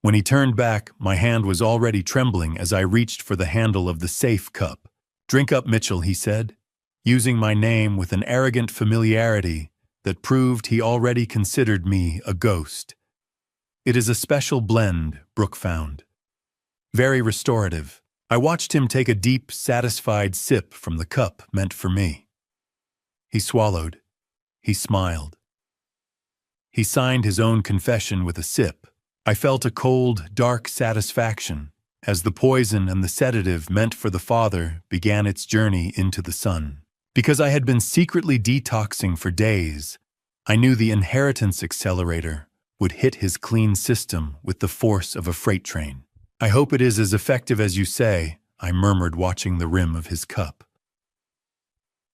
Speaker 1: When he turned back, my hand was already trembling as I reached for the handle of the safe cup. "Drink up, Mitchell," he said, using my name with an arrogant familiarity that proved he already considered me a ghost. It is a special blend, Brooke found. Very restorative. I watched him take a deep, satisfied sip from the cup meant for me. He swallowed. He smiled. He signed his own confession with a sip. I felt a cold, dark satisfaction as the poison and the sedative meant for the father began its journey into the son. Because I had been secretly detoxing for days, I knew the inheritance accelerator would hit his clean system with the force of a freight train. I hope it is as effective as you say, I murmured, watching the rim of his cup.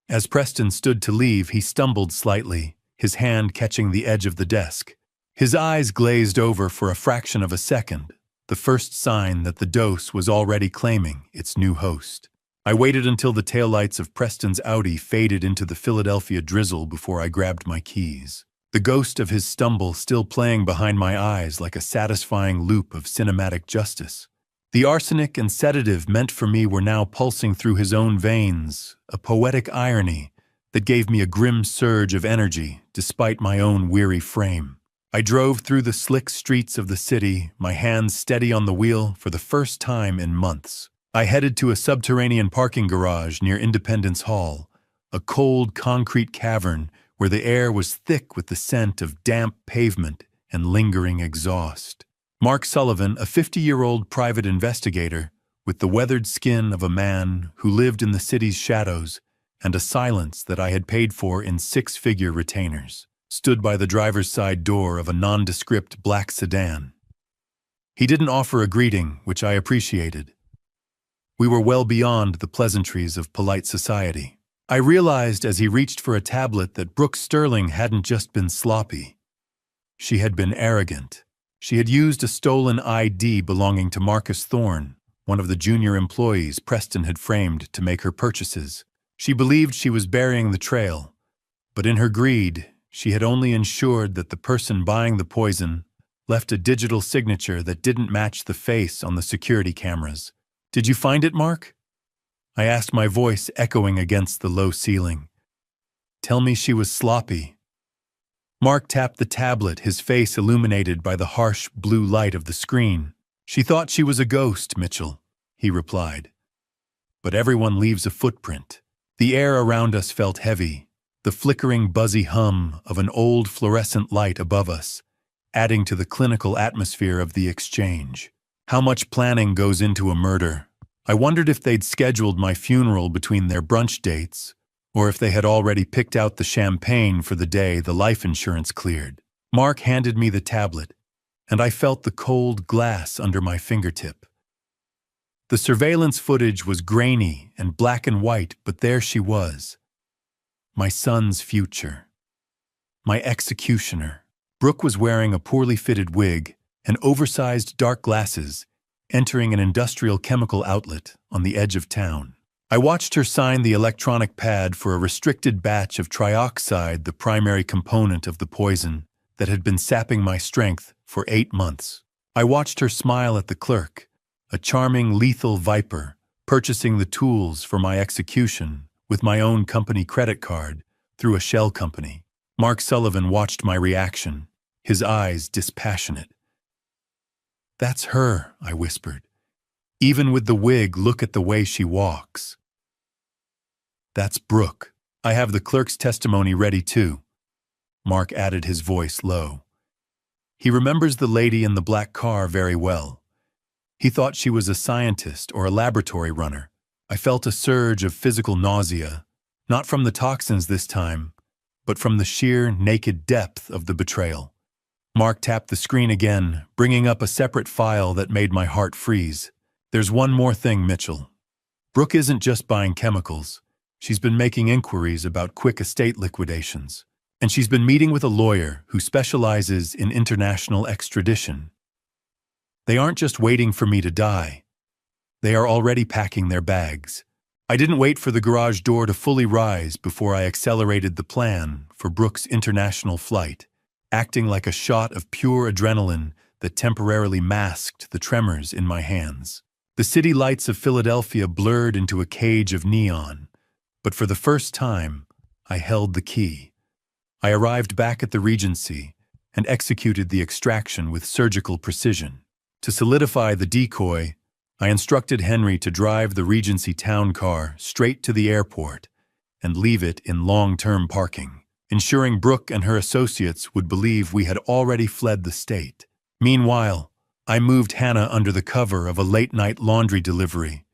Speaker 1: As Preston stood to leave, he stumbled slightly, his hand catching the edge of the desk. His eyes glazed over for a fraction of a second, the first sign that the dose was already claiming its new host. I waited until the taillights of Preston's Audi faded into the Philadelphia drizzle before I grabbed my keys, the ghost of his stumble still playing behind my eyes like a satisfying loop of cinematic justice. The arsenic and sedative meant for me were now pulsing through his own veins, a poetic irony that gave me a grim surge of energy despite my own weary frame. I drove through the slick streets of the city, my hands steady on the wheel for the first time in months. I headed to a subterranean parking garage near Independence Hall, a cold concrete cavern where the air was thick with the scent of damp pavement and lingering exhaust. Mark Sullivan, a 50-year-old private investigator, with the weathered skin of a man who lived in the city's shadows and a silence that I had paid for in six-figure retainers, stood by the driver's side door of a nondescript black sedan. He didn't offer a greeting, which I appreciated. We were well beyond the pleasantries of polite society. I realized as he reached for a tablet that Brooke Sterling hadn't just been sloppy. She had been arrogant. She had used a stolen ID belonging to Marcus Thorne, one of the junior employees Preston had framed to make her purchases. She believed she was burying the trail, but in her greed, she had only ensured that the person buying the poison left a digital signature that didn't match the face on the security cameras. "Did you find it, Mark?" I asked, my voice echoing against the low ceiling. "Tell me she was sloppy." Mark tapped the tablet, his face illuminated by the harsh blue light of the screen. "She thought she was a ghost, Mitchell," he replied. "But everyone leaves a footprint." The air around us felt heavy, the flickering buzzy hum of an old fluorescent light above us, adding to the clinical atmosphere of the exchange. How much planning goes into a murder? I wondered if they'd scheduled my funeral between their brunch dates, or if they had already picked out the champagne for the day the life insurance cleared. Mark handed me the tablet, and I felt the cold glass under my fingertip. The surveillance footage was grainy and black and white, but there she was. My son's future. My executioner. Brooke was wearing a poorly fitted wig and oversized dark glasses, entering an industrial chemical outlet on the edge of town. I watched her sign the electronic pad for a restricted batch of trioxide, the primary component of the poison that had been sapping my strength for 8 months. I watched her smile at the clerk, a charming, lethal viper, purchasing the tools for my execution with my own company credit card through a shell company. Mark Sullivan watched my reaction, his eyes dispassionate. "That's her," I whispered. "Even with the wig, look at the way she walks." "That's Brooke. I have the clerk's testimony ready too." Mark added, his voice low. He remembers the lady in the black car very well. He thought she was a scientist or a laboratory runner. I felt a surge of physical nausea, not from the toxins this time, but from the sheer, naked depth of the betrayal. Mark tapped the screen again, bringing up a separate file that made my heart freeze. "There's one more thing, Mitchell. Brooke isn't just buying chemicals. She's been making inquiries about quick estate liquidations. And she's been meeting with a lawyer who specializes in international extradition. They aren't just waiting for me to die. They are already packing their bags." I didn't wait for the garage door to fully rise before I accelerated the plan for Brooke's international flight, acting like a shot of pure adrenaline that temporarily masked the tremors in my hands. The city lights of Philadelphia blurred into a cage of neon, but for the first time, I held the key. I arrived back at the Regency and executed the extraction with surgical precision. To solidify the decoy, I instructed Henry to drive the Regency town car straight to the airport and leave it in long-term parking, ensuring Brooke and her associates would believe we had already fled the state. Meanwhile, I moved Hannah under the cover of a late-night laundry delivery,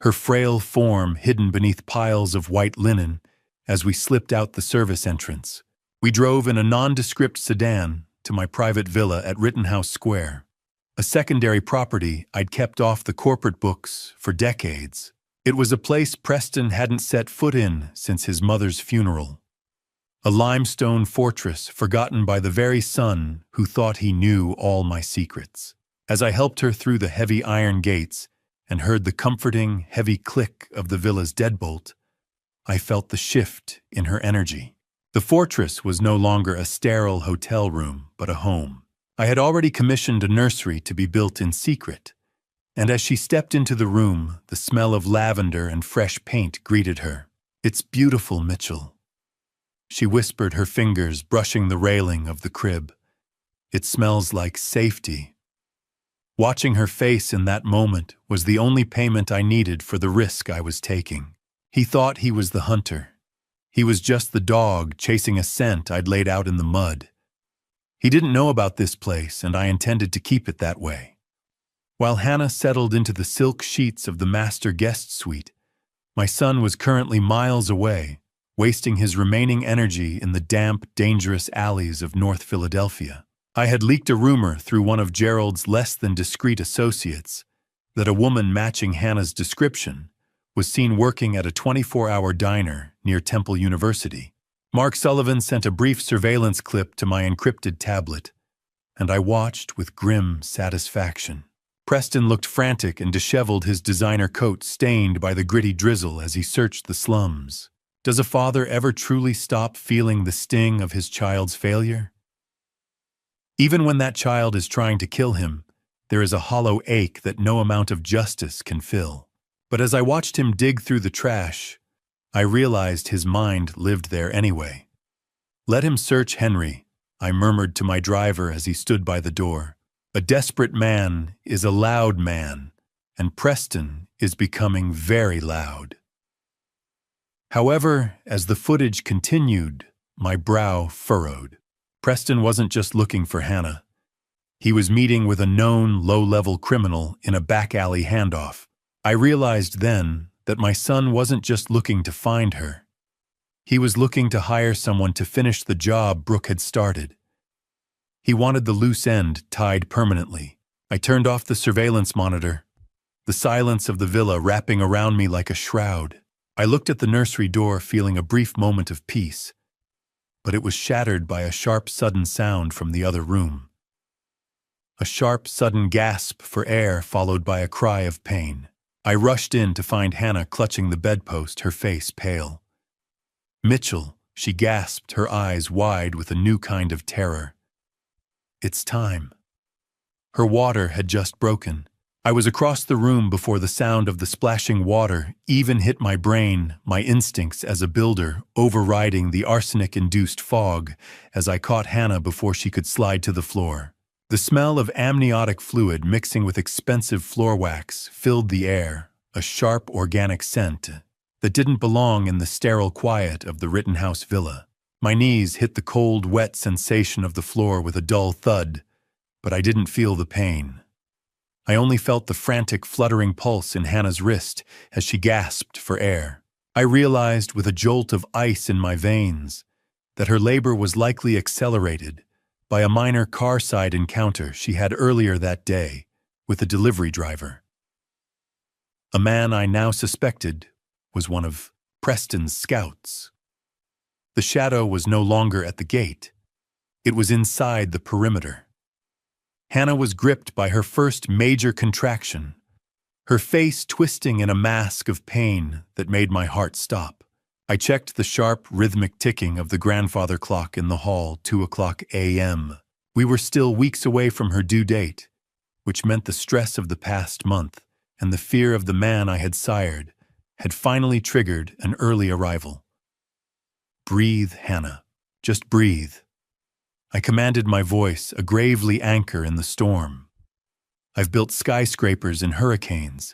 Speaker 1: her frail form hidden beneath piles of white linen as we slipped out the service entrance. We drove in a nondescript sedan to my private villa at Rittenhouse Square, a secondary property I'd kept off the corporate books for decades. It was a place Preston hadn't set foot in since his mother's funeral. A limestone fortress forgotten by the very son who thought he knew all my secrets. As I helped her through the heavy iron gates and heard the comforting, heavy click of the villa's deadbolt, I felt the shift in her energy. The fortress was no longer a sterile hotel room, but a home. I had already commissioned a nursery to be built in secret, and as she stepped into the room, the smell of lavender and fresh paint greeted her. "It's beautiful, Mitchell," she whispered, her fingers brushing the railing of the crib. "It smells like safety." Watching her face in that moment was the only payment I needed for the risk I was taking. He thought he was the hunter. He was just the dog chasing a scent I'd laid out in the mud. He didn't know about this place, and I intended to keep it that way. While Hannah settled into the silk sheets of the master guest suite, my son was currently miles away, wasting his remaining energy in the damp, dangerous alleys of North Philadelphia. I had leaked a rumor through one of Gerald's less than discreet associates that a woman matching Hannah's description was seen working at a 24-hour diner near Temple University. Mark Sullivan sent a brief surveillance clip to my encrypted tablet, and I watched with grim satisfaction. Preston looked frantic and disheveled, his designer coat stained by the gritty drizzle as he searched the slums. Does a father ever truly stop feeling the sting of his child's failure? Even when that child is trying to kill him, there is a hollow ache that no amount of justice can fill. But as I watched him dig through the trash, I realized his mind lived there anyway. "Let him search Henry," I murmured to my driver as he stood by the door. "A desperate man is a loud man, and Preston is becoming very loud." However, as the footage continued, my brow furrowed. Preston wasn't just looking for Hannah. He was meeting with a known low-level criminal in a back-alley handoff. I realized then that my son wasn't just looking to find her. He was looking to hire someone to finish the job Brooke had started. He wanted the loose end tied permanently. I turned off the surveillance monitor, the silence of the villa wrapping around me like a shroud. I looked at the nursery door, feeling a brief moment of peace, but it was shattered by a sharp, sudden sound from the other room. A sharp, sudden gasp for air followed by a cry of pain. I rushed in to find Hannah clutching the bedpost, her face pale. "Mitchell," she gasped, her eyes wide with a new kind of terror. "It's time." Her water had just broken. I was across the room before the sound of the splashing water even hit my brain, my instincts as a builder overriding the arsenic-induced fog as I caught Hannah before she could slide to the floor. The smell of amniotic fluid mixing with expensive floor wax filled the air, a sharp organic scent that didn't belong in the sterile quiet of the Rittenhouse villa. My knees hit the cold, wet sensation of the floor with a dull thud, but I didn't feel the pain. I only felt the frantic, fluttering pulse in Hannah's wrist as she gasped for air. I realized with a jolt of ice in my veins that her labor was likely accelerated by a minor car-side encounter she had earlier that day with a delivery driver. A man I now suspected was one of Preston's scouts. The shadow was no longer at the gate. It was inside the perimeter. Hannah was gripped by her first major contraction, her face twisting in a mask of pain that made my heart stop. I checked the sharp, rhythmic ticking of the grandfather clock in the hall, 2:00 a.m. We were still weeks away from her due date, which meant the stress of the past month and the fear of the man I had sired had finally triggered an early arrival. "Breathe, Hannah. Just breathe. I commanded my voice, a gravely anchor in the storm. I've built skyscrapers in hurricanes.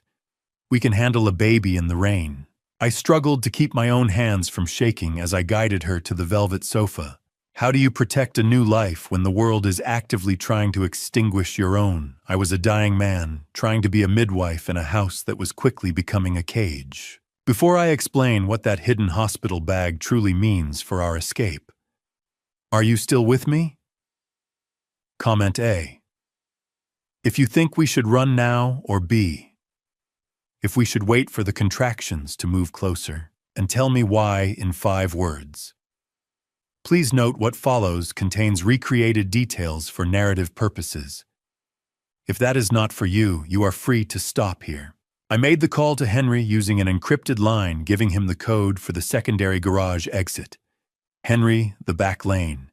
Speaker 1: We can handle a baby in the rain. I struggled to keep my own hands from shaking as I guided her to the velvet sofa. How do you protect a new life when the world is actively trying to extinguish your own? I was a dying man, trying to be a midwife in a house that was quickly becoming a cage. Before I explain what that hidden hospital bag truly means for our escape, are you still with me? Comment A. If you think we should run now, or B. If we should wait for the contractions to move closer, and tell me why in 5 words. Please note what follows contains recreated details for narrative purposes. If that is not for you, you are free to stop here. I made the call to Henry using an encrypted line giving him the code for the secondary garage exit. Henry, the back lane.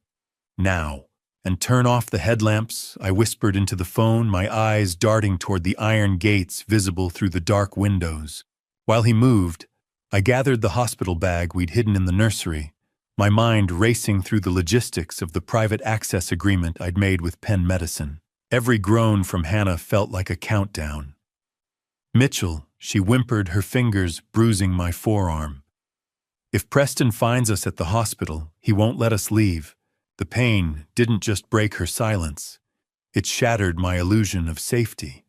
Speaker 1: Now. And turn off the headlamps, I whispered into the phone, my eyes darting toward the iron gates visible through the dark windows. While he moved, I gathered the hospital bag we'd hidden in the nursery, my mind racing through the logistics of the private access agreement I'd made with Penn Medicine. Every groan from Hannah felt like a countdown. Mitchell, she whimpered, her fingers bruising my forearm. If Preston finds us at the hospital, he won't let us leave. The pain didn't just break her silence. It shattered my illusion of safety.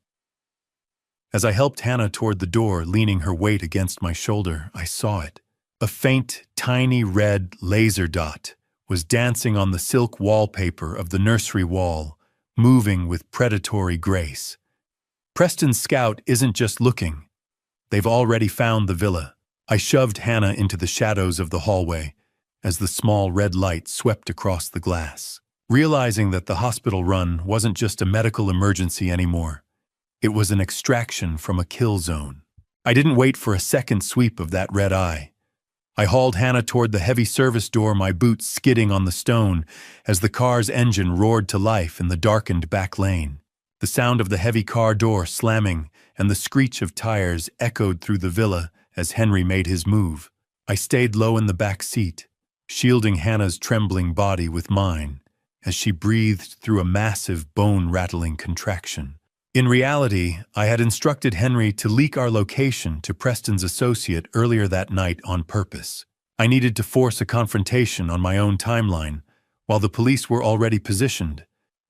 Speaker 1: As I helped Hannah toward the door, leaning her weight against my shoulder, I saw it. A faint, tiny red laser dot was dancing on the silk wallpaper of the nursery wall, moving with predatory grace. Preston's scout isn't just looking. They've already found the villa. I shoved Hannah into the shadows of the hallway as the small red light swept across the glass. Realizing that the hospital run wasn't just a medical emergency anymore. It was an extraction from a kill zone. I didn't wait for a second sweep of that red eye. I hauled Hannah toward the heavy service door, my boots skidding on the stone as the car's engine roared to life in the darkened back lane. The sound of the heavy car door slamming and the screech of tires echoed through the villa as Henry made his move. I stayed low in the back seat, shielding Hannah's trembling body with mine as she breathed through a massive bone-rattling contraction. In reality, I had instructed Henry to leak our location to Preston's associate earlier that night on purpose. I needed to force a confrontation on my own timeline, while the police were already positioned,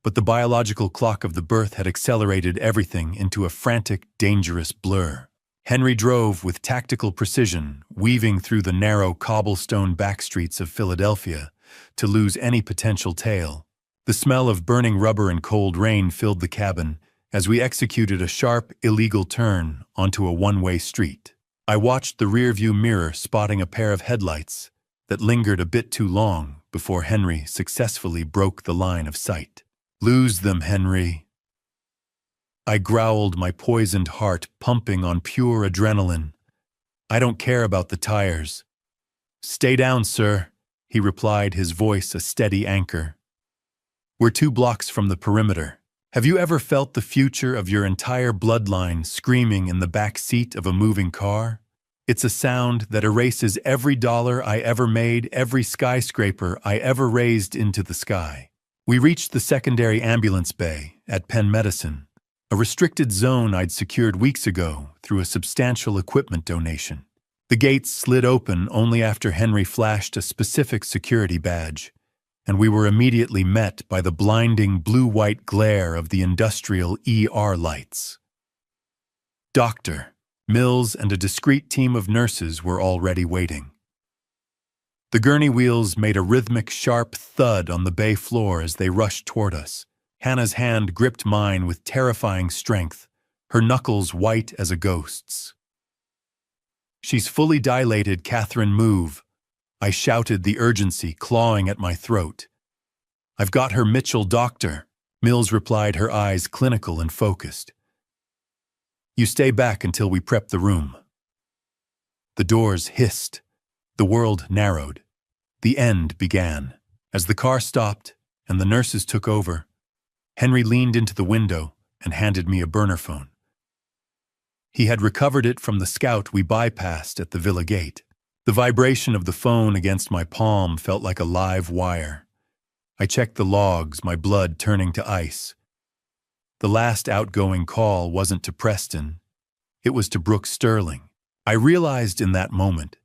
Speaker 1: but the biological clock of the birth had accelerated everything into a frantic, dangerous blur. Henry drove with tactical precision, weaving through the narrow cobblestone backstreets of Philadelphia to lose any potential tail. The smell of burning rubber and cold rain filled the cabin as we executed a sharp, illegal turn onto a one-way street. I watched the rearview mirror, spotting a pair of headlights that lingered a bit too long before Henry successfully broke the line of sight. "Lose them, Henry." I growled, my poisoned heart pumping on pure adrenaline. "I don't care about the tires." "Stay down, sir," he replied, his voice a steady anchor. "We're 2 blocks from the perimeter. Have you ever felt the future of your entire bloodline screaming in the back seat of a moving car? It's a sound that erases every dollar I ever made, every skyscraper I ever raised into the sky." We reached the secondary ambulance bay at Penn Medicine, a restricted zone I'd secured weeks ago through a substantial equipment donation. The gates slid open only after Henry flashed a specific security badge, and we were immediately met by the blinding blue-white glare of the industrial ER lights. Dr. Mills and a discreet team of nurses were already waiting. The gurney wheels made a rhythmic, sharp thud on the bay floor as they rushed toward us. Hannah's hand gripped mine with terrifying strength, her knuckles white as a ghost's. "She's fully dilated, Catherine, move." I shouted, the urgency clawing at my throat. "I've got her, Mitchell, doctor," Mills replied, her eyes clinical and focused. "You stay back until we prep the room." The doors hissed. The world narrowed. The end began. As the car stopped and the nurses took over, Henry leaned into the window and handed me a burner phone. He had recovered it from the scout we bypassed at the villa gate. The vibration of the phone against my palm felt like a live wire. I checked the logs, my blood turning to ice. The last outgoing call wasn't to Preston. It was to Brooke Sterling. I realized in that moment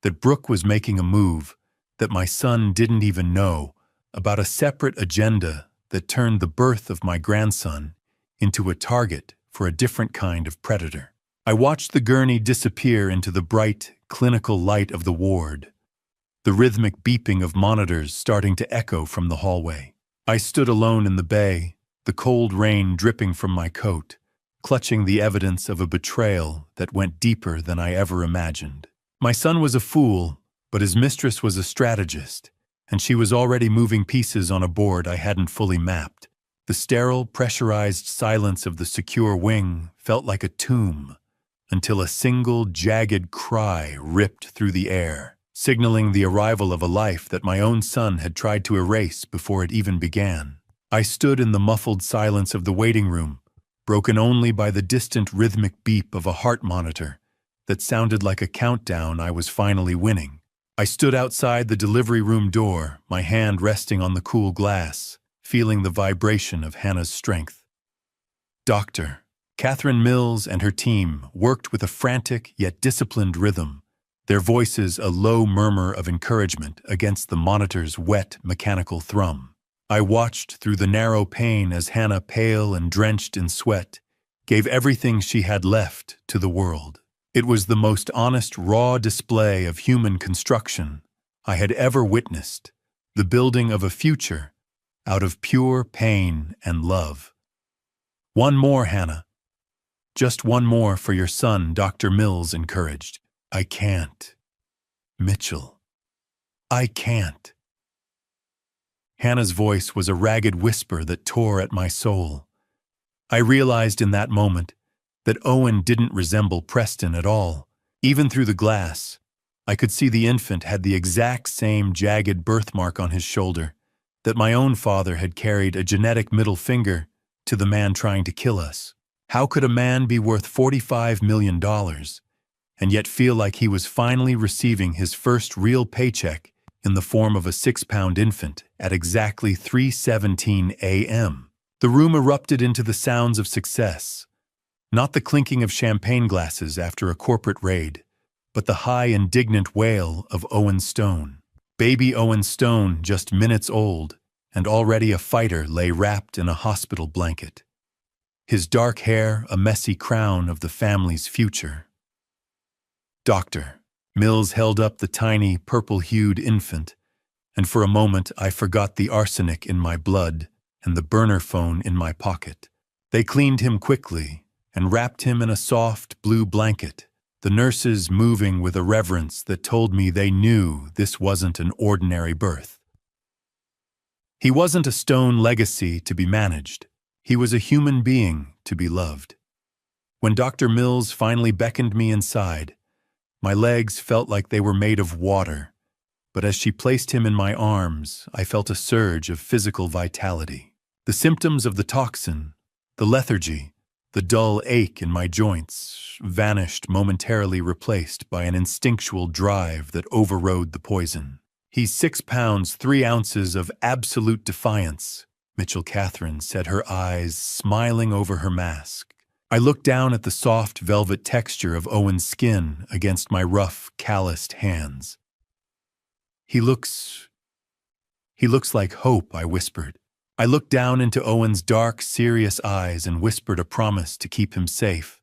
Speaker 1: that Brooke was making a move that my son didn't even know about, a separate agenda that turned the birth of my grandson into a target for a different kind of predator. I watched the gurney disappear into the bright, clinical light of the ward, the rhythmic beeping of monitors starting to echo from the hallway. I stood alone in the bay, the cold rain dripping from my coat, clutching the evidence of a betrayal that went deeper than I ever imagined. My son was a fool, but his mistress was a strategist, and she was already moving pieces on a board I hadn't fully mapped. The sterile, pressurized silence of the secure wing felt like a tomb, until a single, jagged cry ripped through the air, signaling the arrival of a life that my own son had tried to erase before it even began. I stood in the muffled silence of the waiting room, broken only by the distant rhythmic beep of a heart monitor that sounded like a countdown I was finally winning. I stood outside the delivery room door, my hand resting on the cool glass, feeling the vibration of Hannah's strength. Dr. Catherine Mills and her team worked with a frantic yet disciplined rhythm, their voices a low murmur of encouragement against the monitor's wet, mechanical thrum. I watched through the narrow pane as Hannah, pale and drenched in sweat, gave everything she had left to the world. It was the most honest, raw display of human construction I had ever witnessed, the building of a future out of pure pain and love. "One more, Hannah. Just one more for your son," Dr. Mills encouraged. "I can't. Mitchell. I can't." Hannah's voice was a ragged whisper that tore at my soul. I realized in that moment that Owen didn't resemble Preston at all. Even through the glass, I could see the infant had the exact same jagged birthmark on his shoulder, that my own father had carried a genetic middle finger to the man trying to kill us. How could a man be worth $45 million and yet feel like he was finally receiving his first real paycheck in the form of a 6-pound infant at exactly 3:17 a.m.? The room erupted into the sounds of success, not the clinking of champagne glasses after a corporate raid, but the high, indignant wail of Owen Stone. Baby Owen Stone, just minutes old, and already a fighter, lay wrapped in a hospital blanket, his dark hair a messy crown of the family's future. Dr. Mills held up the tiny, purple-hued infant, and for a moment I forgot the arsenic in my blood and the burner phone in my pocket. They cleaned him quickly and wrapped him in a soft blue blanket, the nurses moving with a reverence that told me they knew this wasn't an ordinary birth. He wasn't a Stone legacy to be managed. He was a human being to be loved. When Dr. Mills finally beckoned me inside, my legs felt like they were made of water, but as she placed him in my arms, I felt a surge of physical vitality. The symptoms of the toxin, the lethargy, the dull ache in my joints vanished, momentarily replaced by an instinctual drive that overrode the poison. "He's 6 pounds, 3 ounces of absolute defiance," Mitchell Catherine said, her eyes smiling over her mask. I looked down at the soft velvet texture of Owen's skin against my rough, calloused hands. He looks like hope," I whispered. I looked down into Owen's dark, serious eyes and whispered a promise to keep him safe,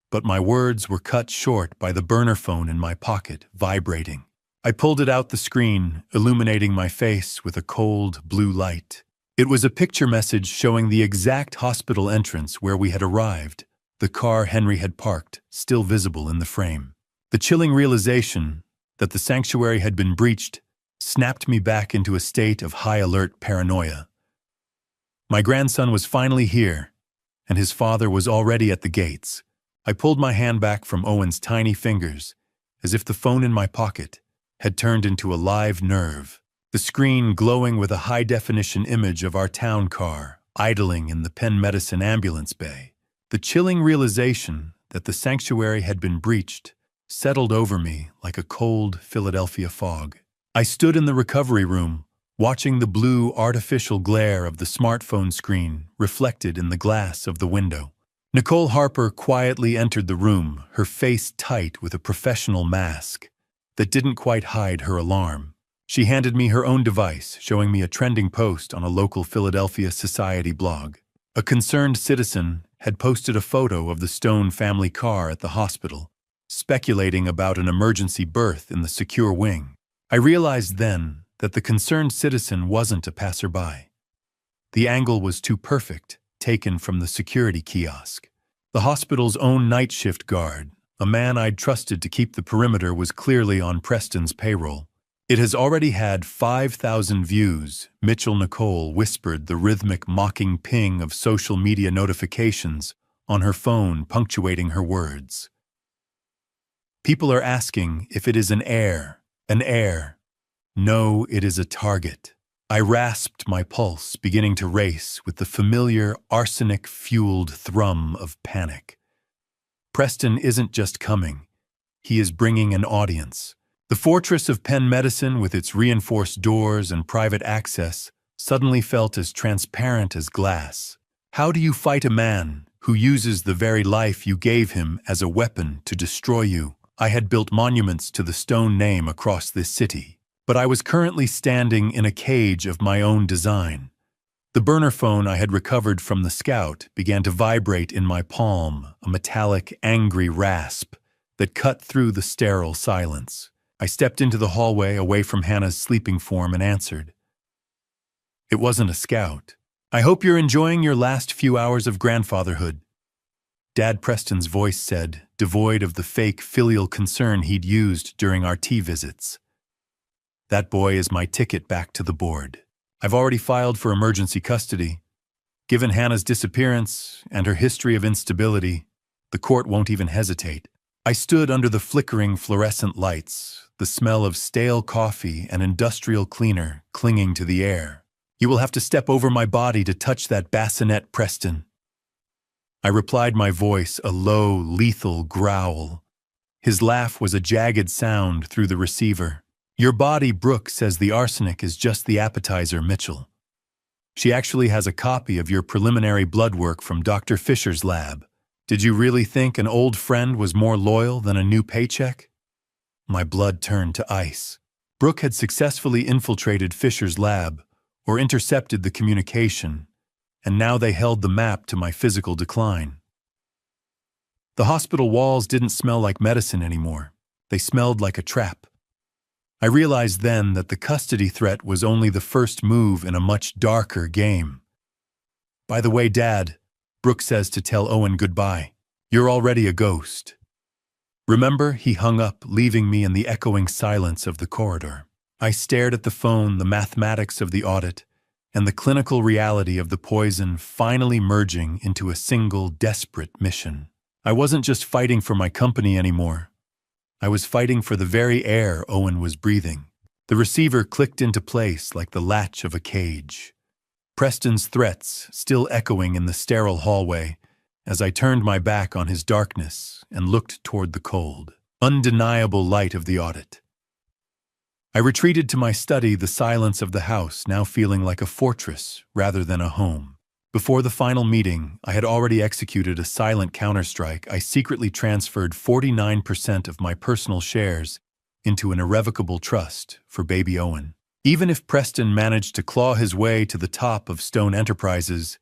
Speaker 1: but my words were cut short by the burner phone in my pocket, vibrating. I pulled it out the screen, illuminating my face with a cold, blue light. It was a picture message showing the exact hospital entrance where we had arrived, the car Henry had parked, still visible in the frame. The chilling realization that the sanctuary had been breached snapped me back into a state of high-alert paranoia. My grandson was finally here, and his father was already at the gates. I pulled my hand back from Owen's tiny fingers, as if the phone in my pocket had turned into a live nerve, the screen glowing with a high-definition image of our town car idling in the Penn Medicine ambulance bay. The chilling realization that the sanctuary had been breached settled over me like a cold Philadelphia fog. I stood in the recovery room, watching the blue artificial glare of the smartphone screen reflected in the glass of the window. Nicole Harper quietly entered the room, her face tight with a professional mask that didn't quite hide her alarm. She handed me her own device, showing me a trending post on a local Philadelphia society blog. A concerned citizen had posted a photo of the Stone family car at the hospital, speculating about an emergency berth in the secure wing. I realized then that the concerned citizen wasn't a passerby. The angle was too perfect, taken from the security kiosk. The hospital's own night shift guard, a man I'd trusted to keep the perimeter, was clearly on Preston's payroll. "It has already had 5,000 views," Mitchell Nicole whispered, the rhythmic mocking ping of social media notifications on her phone punctuating her words. "People are asking if it is an heir. An heir. No, it is a target." I rasped my pulse, beginning to race with the familiar arsenic-fueled thrum of panic. Preston isn't just coming. He is bringing an audience. The fortress of Penn Medicine, with its reinforced doors and private access, suddenly felt as transparent as glass. How do you fight a man who uses the very life you gave him as a weapon to destroy you? I had built monuments to the Stone name across this city, but I was currently standing in a cage of my own design. The burner phone I had recovered from the scout began to vibrate in my palm, a metallic, angry rasp that cut through the sterile silence. I stepped into the hallway away from Hannah's sleeping form and answered. "It wasn't a scout. I hope you're enjoying your last few hours of grandfatherhood," Dad Preston's voice said, devoid of the fake filial concern he'd used during our tea visits. "That boy is my ticket back to the board. I've already filed for emergency custody. Given Hannah's disappearance and her history of instability, the court won't even hesitate." I stood under the flickering fluorescent lights, the smell of stale coffee and industrial cleaner clinging to the air. "You will have to step over my body to touch that bassinet, Preston." I replied, my voice a low, lethal growl. His laugh was a jagged sound through the receiver. "Your body, Brooke, says the arsenic is just the appetizer, Mitchell. She actually has a copy of your preliminary blood work from Dr. Fisher's lab. Did you really think an old friend was more loyal than a new paycheck?" My blood turned to ice. Brooke had successfully infiltrated Fisher's lab, or intercepted the communication, and now they held the map to my physical decline. The hospital walls didn't smell like medicine anymore. They smelled like a trap. I realized then that the custody threat was only the first move in a much darker game. "By the way, Dad, Brooke says to tell Owen goodbye. You're already a ghost." Remember, he hung up, leaving me in the echoing silence of the corridor. I stared at the phone, the mathematics of the audit, and the clinical reality of the poison finally merging into a single, desperate mission. I wasn't just fighting for my company anymore. I was fighting for the very air Owen was breathing. The receiver clicked into place like the latch of a cage. Preston's threats still echoing in the sterile hallway as I turned my back on his darkness and looked toward the cold, undeniable light of the audit. I retreated to my study, the silence of the house now feeling like a fortress rather than a home. Before the final meeting, I had already executed a silent counterstrike. I secretly transferred 49% of my personal shares into an irrevocable trust for baby Owen. Even if Preston managed to claw his way to the top of Stone Enterprises,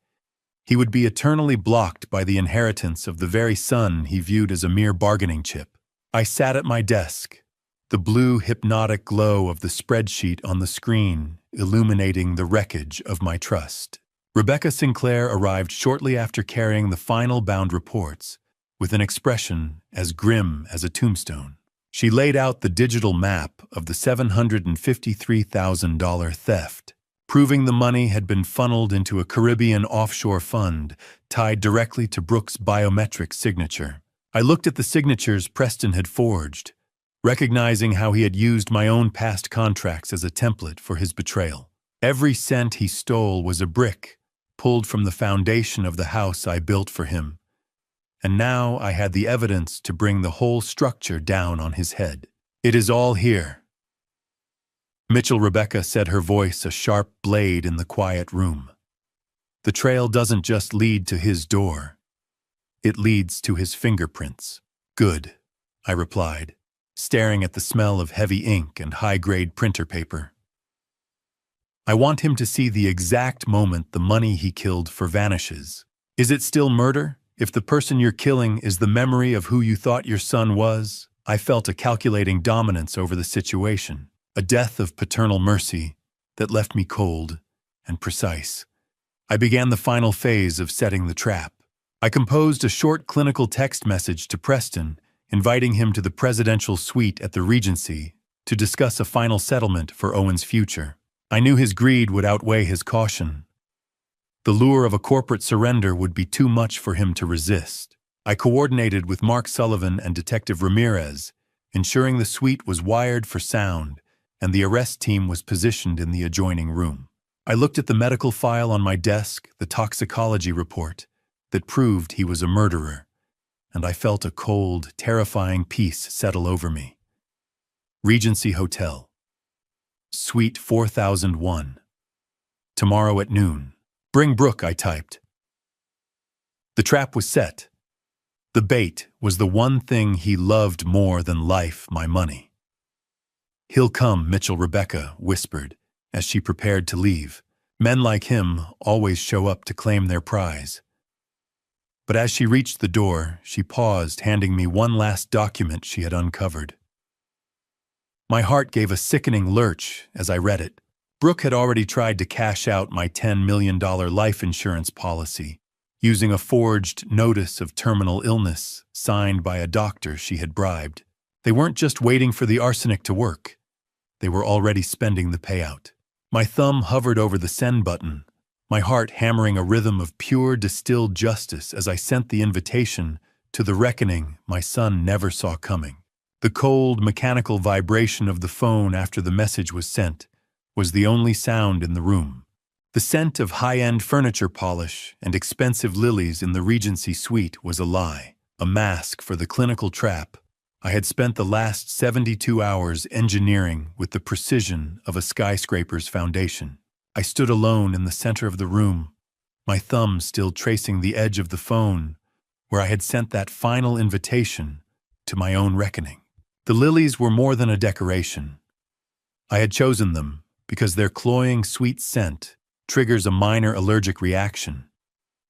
Speaker 1: he would be eternally blocked by the inheritance of the very son he viewed as a mere bargaining chip. I sat at my desk, the blue hypnotic glow of the spreadsheet on the screen illuminating the wreckage of my trust. Rebecca Sinclair arrived shortly after carrying the final bound reports, with an expression as grim as a tombstone. She laid out the digital map of the $753,000 theft, proving the money had been funneled into a Caribbean offshore fund tied directly to Brooke's biometric signature. I looked at the signatures Preston had forged, recognizing how he had used my own past contracts as a template for his betrayal. Every cent he stole was a brick pulled from the foundation of the house I built for him, and now I had the evidence to bring the whole structure down on his head. It is all here. Mitchell Rebecca said, her voice a sharp blade in the quiet room. The trail doesn't just lead to his door. It leads to his fingerprints. Good, I replied, staring at the smell of heavy ink and high-grade printer paper. I want him to see the exact moment the money he killed for vanishes. Is it still murder if the person you're killing is the memory of who you thought your son was? I felt a calculating dominance over the situation, a death of paternal mercy that left me cold and precise. I began the final phase of setting the trap. I composed a short clinical text message to Preston, inviting him to the presidential suite at the Regency to discuss a final settlement for Owen's future. I knew his greed would outweigh his caution. The lure of a corporate surrender would be too much for him to resist. I coordinated with Mark Sullivan and Detective Ramirez, ensuring the suite was wired for sound and the arrest team was positioned in the adjoining room. I looked at the medical file on my desk, the toxicology report that proved he was a murderer, and I felt a cold, terrifying peace settle over me. Regency Hotel. Suite 4001. Tomorrow at noon. Bring Brooke, I typed. The trap was set. The bait was the one thing he loved more than life, my money. He'll come, Mitchell Rebecca whispered as she prepared to leave. Men like him always show up to claim their prize. But as she reached the door, she paused, handing me one last document she had uncovered. My heart gave a sickening lurch as I read it. Brooke had already tried to cash out my $10 million life insurance policy, using a forged notice of terminal illness signed by a doctor she had bribed. They weren't just waiting for the arsenic to work. They were already spending the payout. My thumb hovered over the send button, my heart hammering a rhythm of pure distilled justice as I sent the invitation to the reckoning my son never saw coming. The cold, mechanical vibration of the phone after the message was sent was the only sound in the room. The scent of high-end furniture polish and expensive lilies in the Regency suite was a lie, a mask for the clinical trap I had spent the last 72 hours engineering with the precision of a skyscraper's foundation. I stood alone in the center of the room, my thumb still tracing the edge of the phone where I had sent that final invitation to my own reckoning. The lilies were more than a decoration. I had chosen them because their cloying, sweet scent triggers a minor allergic reaction.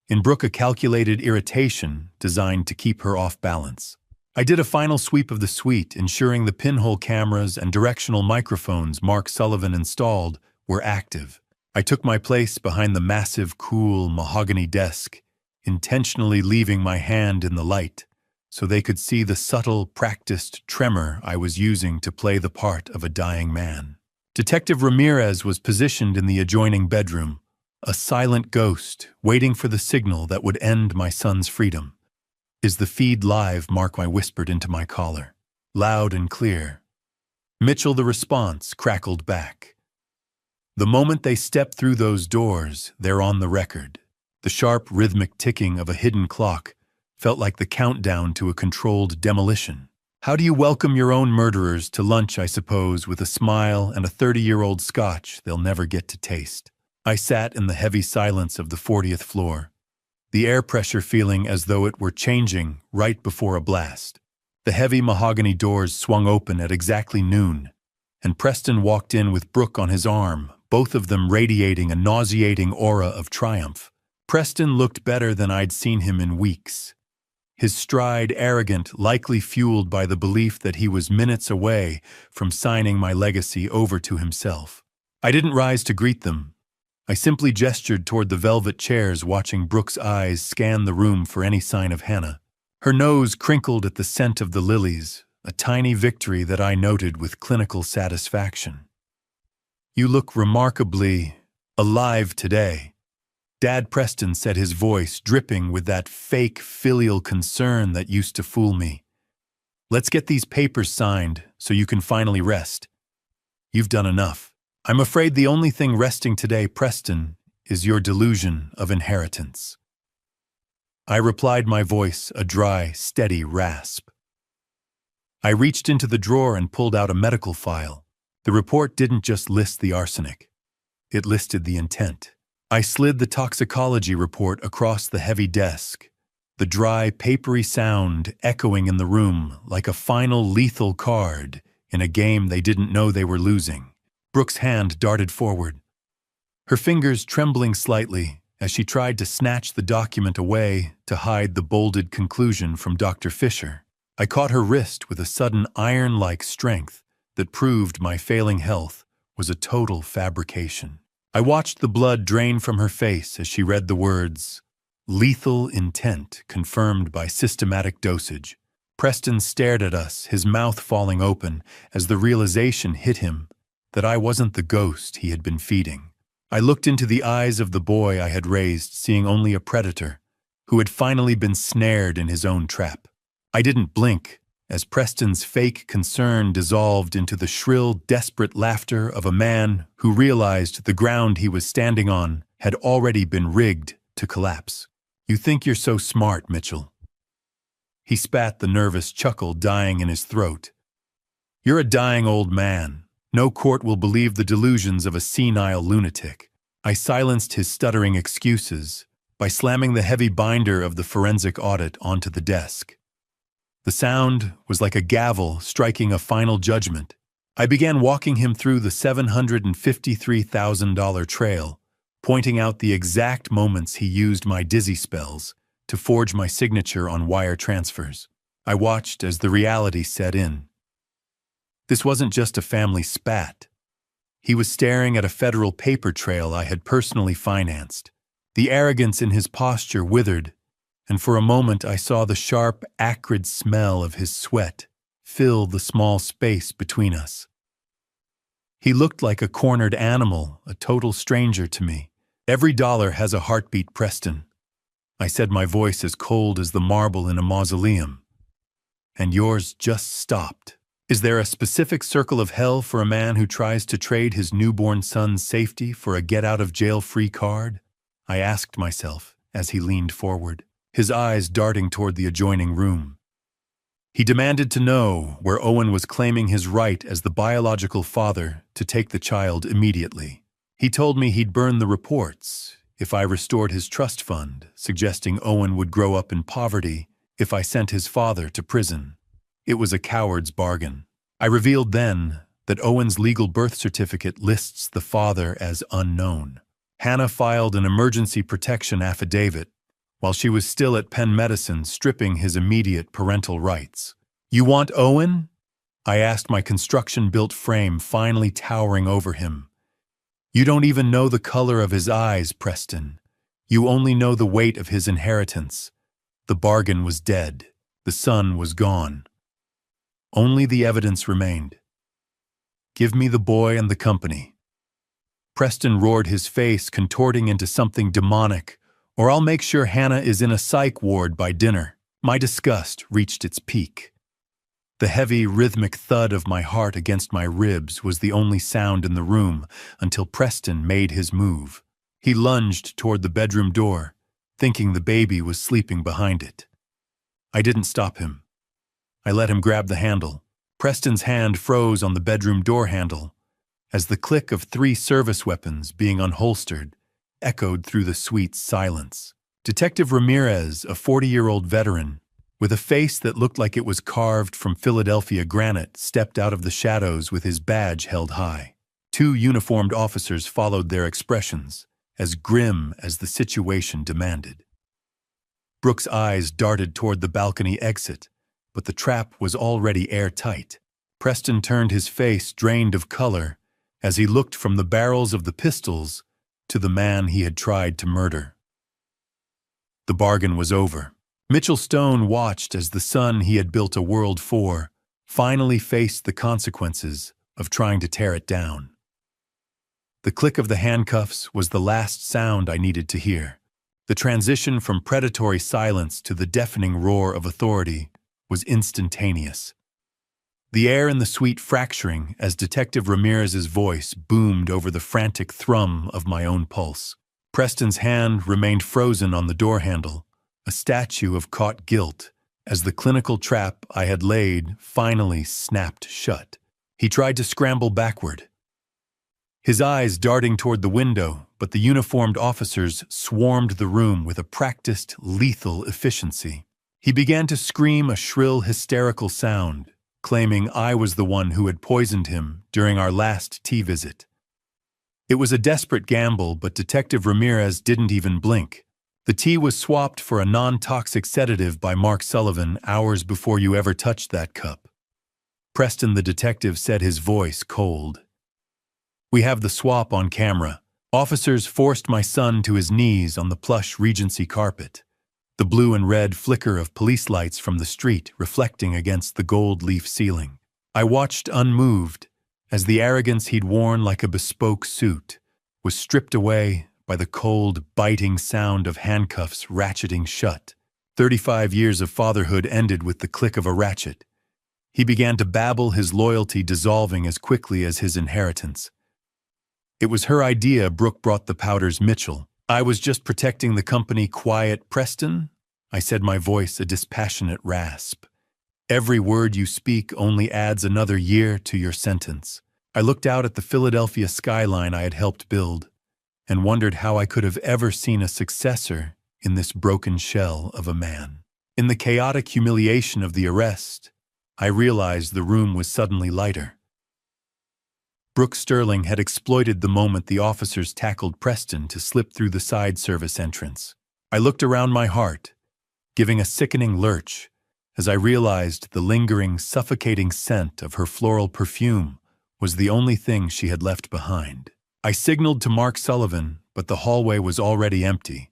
Speaker 1: In Brooke, a calculated irritation designed to keep her off balance. I did a final sweep of the suite, ensuring the pinhole cameras and directional microphones Mark Sullivan installed were active. I took my place behind the massive, cool mahogany desk, intentionally leaving my hand in the light so they could see the subtle, practiced tremor I was using to play the part of a dying man. Detective Ramirez was positioned in the adjoining bedroom, a silent ghost waiting for the signal that would end my son's freedom. "Is the feed live?" Mark I whispered into my collar. Loud and clear. Mitchell, the response, crackled back. The moment they step through those doors, they're on the record. The sharp, rhythmic ticking of a hidden clock felt like the countdown to a controlled demolition. How do you welcome your own murderers to lunch, I suppose, with a smile and a 30-year-old scotch they'll never get to taste? I sat in the heavy silence of the 40th floor, the air pressure feeling as though it were changing right before a blast. The heavy mahogany doors swung open at exactly noon, and Preston walked in with Brooke on his arm, both of them radiating a nauseating aura of triumph. Preston looked better than I'd seen him in weeks. His stride arrogant, likely fueled by the belief that he was minutes away from signing my legacy over to himself. I didn't rise to greet them. I simply gestured toward the velvet chairs, watching Brooke's eyes scan the room for any sign of Hannah. Her nose crinkled at the scent of the lilies, a tiny victory that I noted with clinical satisfaction. "You look remarkably alive today," Dad Preston said, his voice dripping with that fake filial concern that used to fool me. "Let's get these papers signed so you can finally rest. You've done enough." "I'm afraid the only thing resting today, Preston, is your delusion of inheritance." I replied, my voice a dry, steady rasp. I reached into the drawer and pulled out a medical file. The report didn't just list the arsenic. It listed the intent. I slid the toxicology report across the heavy desk, the dry, papery sound echoing in the room like a final lethal card in a game they didn't know they were losing. Brooke's hand darted forward, her fingers trembling slightly as she tried to snatch the document away to hide the bolded conclusion from Dr. Fisher. I caught her wrist with a sudden iron-like strength that proved my failing health was a total fabrication. I watched the blood drain from her face as she read the words, "Lethal intent confirmed by systematic dosage." Preston stared at us, his mouth falling open as the realization hit him that I wasn't the ghost he had been feeding. I looked into the eyes of the boy I had raised, seeing only a predator who had finally been snared in his own trap. I didn't blink as Preston's fake concern dissolved into the shrill, desperate laughter of a man who realized the ground he was standing on had already been rigged to collapse. "You think you're so smart, Mitchell." He spat, the nervous chuckle dying in his throat. "You're a dying old man. No court will believe the delusions of a senile lunatic." I silenced his stuttering excuses by slamming the heavy binder of the forensic audit onto the desk. The sound was like a gavel striking a final judgment. I began walking him through the $753,000 trail, pointing out the exact moments he used my dizzy spells to forge my signature on wire transfers. I watched as the reality set in. This wasn't just a family spat. He was staring at a federal paper trail I had personally financed. The arrogance in his posture withered, and for a moment I saw the sharp, acrid smell of his sweat fill the small space between us. He looked like a cornered animal, a total stranger to me. "Every dollar has a heartbeat, Preston," I said, my voice as cold as the marble in a mausoleum. "And yours just stopped. Is there a specific circle of hell for a man who tries to trade his newborn son's safety for a get-out-of-jail-free card?" I asked myself as he leaned forward, his eyes darting toward the adjoining room. He demanded to know where Owen was claiming his right as the biological father to take the child immediately. He told me he'd burn the reports if I restored his trust fund, suggesting Owen would grow up in poverty if I sent his father to prison. It was a coward's bargain. I revealed then that Owen's legal birth certificate lists the father as unknown. Hannah filed an emergency protection affidavit while she was still at Penn Medicine, stripping his immediate parental rights. "You want Owen?" I asked, my construction-built frame finally towering over him. "You don't even know the color of his eyes, Preston. You only know the weight of his inheritance." The bargain was dead. The son was gone. Only the evidence remained. "Give me the boy and the company." Preston roared, his face contorting into something demonic, "or I'll make sure Hannah is in a psych ward by dinner." My disgust reached its peak. The heavy, rhythmic thud of my heart against my ribs was the only sound in the room until Preston made his move. He lunged toward the bedroom door, thinking the baby was sleeping behind it. I didn't stop him. I let him grab the handle. Preston's hand froze on the bedroom door handle as the click of 3 service weapons being unholstered echoed through the suite's silence. Detective Ramirez, a 40-year-old veteran, with a face that looked like it was carved from Philadelphia granite, stepped out of the shadows with his badge held high. 2 uniformed officers followed their expressions, as grim as the situation demanded. Brooke's eyes darted toward the balcony exit, but the trap was already airtight. Preston turned, his face drained of color, as he looked from the barrels of the pistols to the man he had tried to murder. The bargain was over. Mitchell Stone watched as the son he had built a world for finally faced the consequences of trying to tear it down. The click of the handcuffs was the last sound I needed to hear. The transition from predatory silence to the deafening roar of authority was instantaneous. The air in the suite fracturing as Detective Ramirez's voice boomed over the frantic thrum of my own pulse. Preston's hand remained frozen on the door handle, a statue of caught guilt, as the clinical trap I had laid finally snapped shut. He tried to scramble backward, his eyes darting toward the window, but the uniformed officers swarmed the room with a practiced, lethal efficiency. He began to scream a shrill, hysterical sound, claiming I was the one who had poisoned him during our last tea visit. It was a desperate gamble, but Detective Ramirez didn't even blink. The tea was swapped for a non-toxic sedative by Mark Sullivan hours before you ever touched that cup. Preston the detective said, his voice cold. We have the swap on camera. Officers forced my son to his knees on the plush Regency carpet, the blue and red flicker of police lights from the street reflecting against the gold leaf ceiling. I watched unmoved as the arrogance he'd worn like a bespoke suit was stripped away by the cold, biting sound of handcuffs ratcheting shut. 35 years of fatherhood ended with the click of a ratchet. He began to babble, his loyalty dissolving as quickly as his inheritance. It was her idea. Brooke brought the powders. Mitchell. I was just protecting the company. Quiet, Preston, I said, my voice a dispassionate rasp. Every word you speak only adds another year to your sentence. I looked out at the Philadelphia skyline I had helped build and wondered how I could have ever seen a successor in this broken shell of a man. In the chaotic humiliation of the arrest, I realized the room was suddenly lighter. Brooke Sterling had exploited the moment the officers tackled Preston to slip through the side service entrance. I looked around, my heart giving a sickening lurch as I realized the lingering, suffocating scent of her floral perfume was the only thing she had left behind. I signaled to Mark Sullivan, but the hallway was already empty.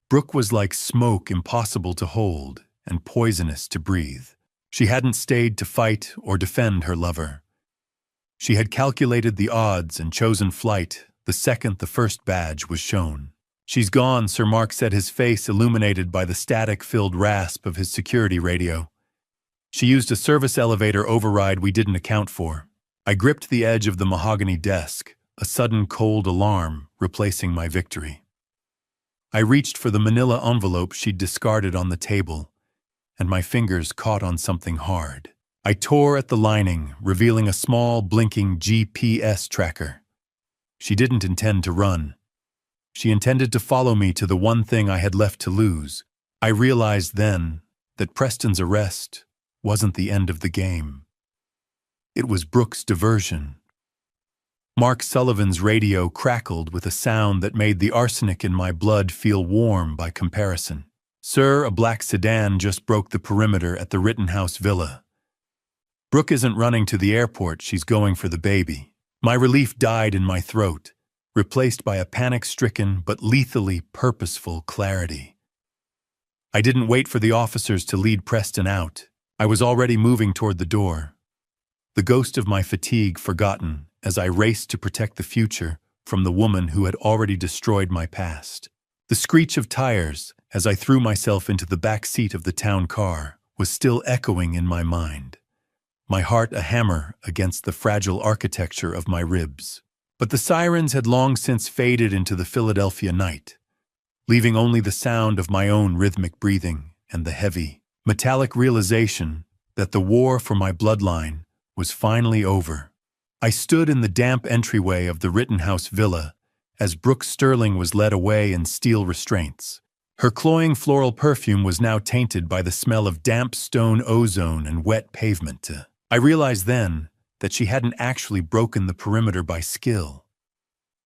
Speaker 1: Brooke was like smoke, impossible to hold and poisonous to breathe. She hadn't stayed to fight or defend her lover. She had calculated the odds and chosen flight the second the first badge was shown. She's gone, Sir Mark said, his face illuminated by the static-filled rasp of his security radio. She used a service elevator override we didn't account for. I gripped the edge of the mahogany desk, a sudden cold alarm replacing my victory. I reached for the manila envelope she'd discarded on the table, and my fingers caught on something hard. I tore at the lining, revealing a small, blinking GPS tracker. She didn't intend to run. She intended to follow me to the one thing I had left to lose. I realized then that Preston's arrest wasn't the end of the game. It was Brooke's diversion. Mark Sullivan's radio crackled with a sound that made the arsenic in my blood feel warm by comparison. Sir, a black sedan just broke the perimeter at the Rittenhouse Villa. Brooke isn't running to the airport, she's going for the baby. My relief died in my throat, replaced by a panic-stricken but lethally purposeful clarity. I didn't wait for the officers to lead Preston out. I was already moving toward the door, the ghost of my fatigue forgotten as I raced to protect the future from the woman who had already destroyed my past. The screech of tires as I threw myself into the back seat of the town car was still echoing in my mind, my heart a hammer against the fragile architecture of my ribs. But the sirens had long since faded into the Philadelphia night, leaving only the sound of my own rhythmic breathing and the heavy, metallic realization that the war for my bloodline was finally over. I stood in the damp entryway of the Rittenhouse Villa as Brooke Sterling was led away in steel restraints. Her cloying floral perfume was now tainted by the smell of damp stone ozone and wet pavement. I realized then that she hadn't actually broken the perimeter by skill.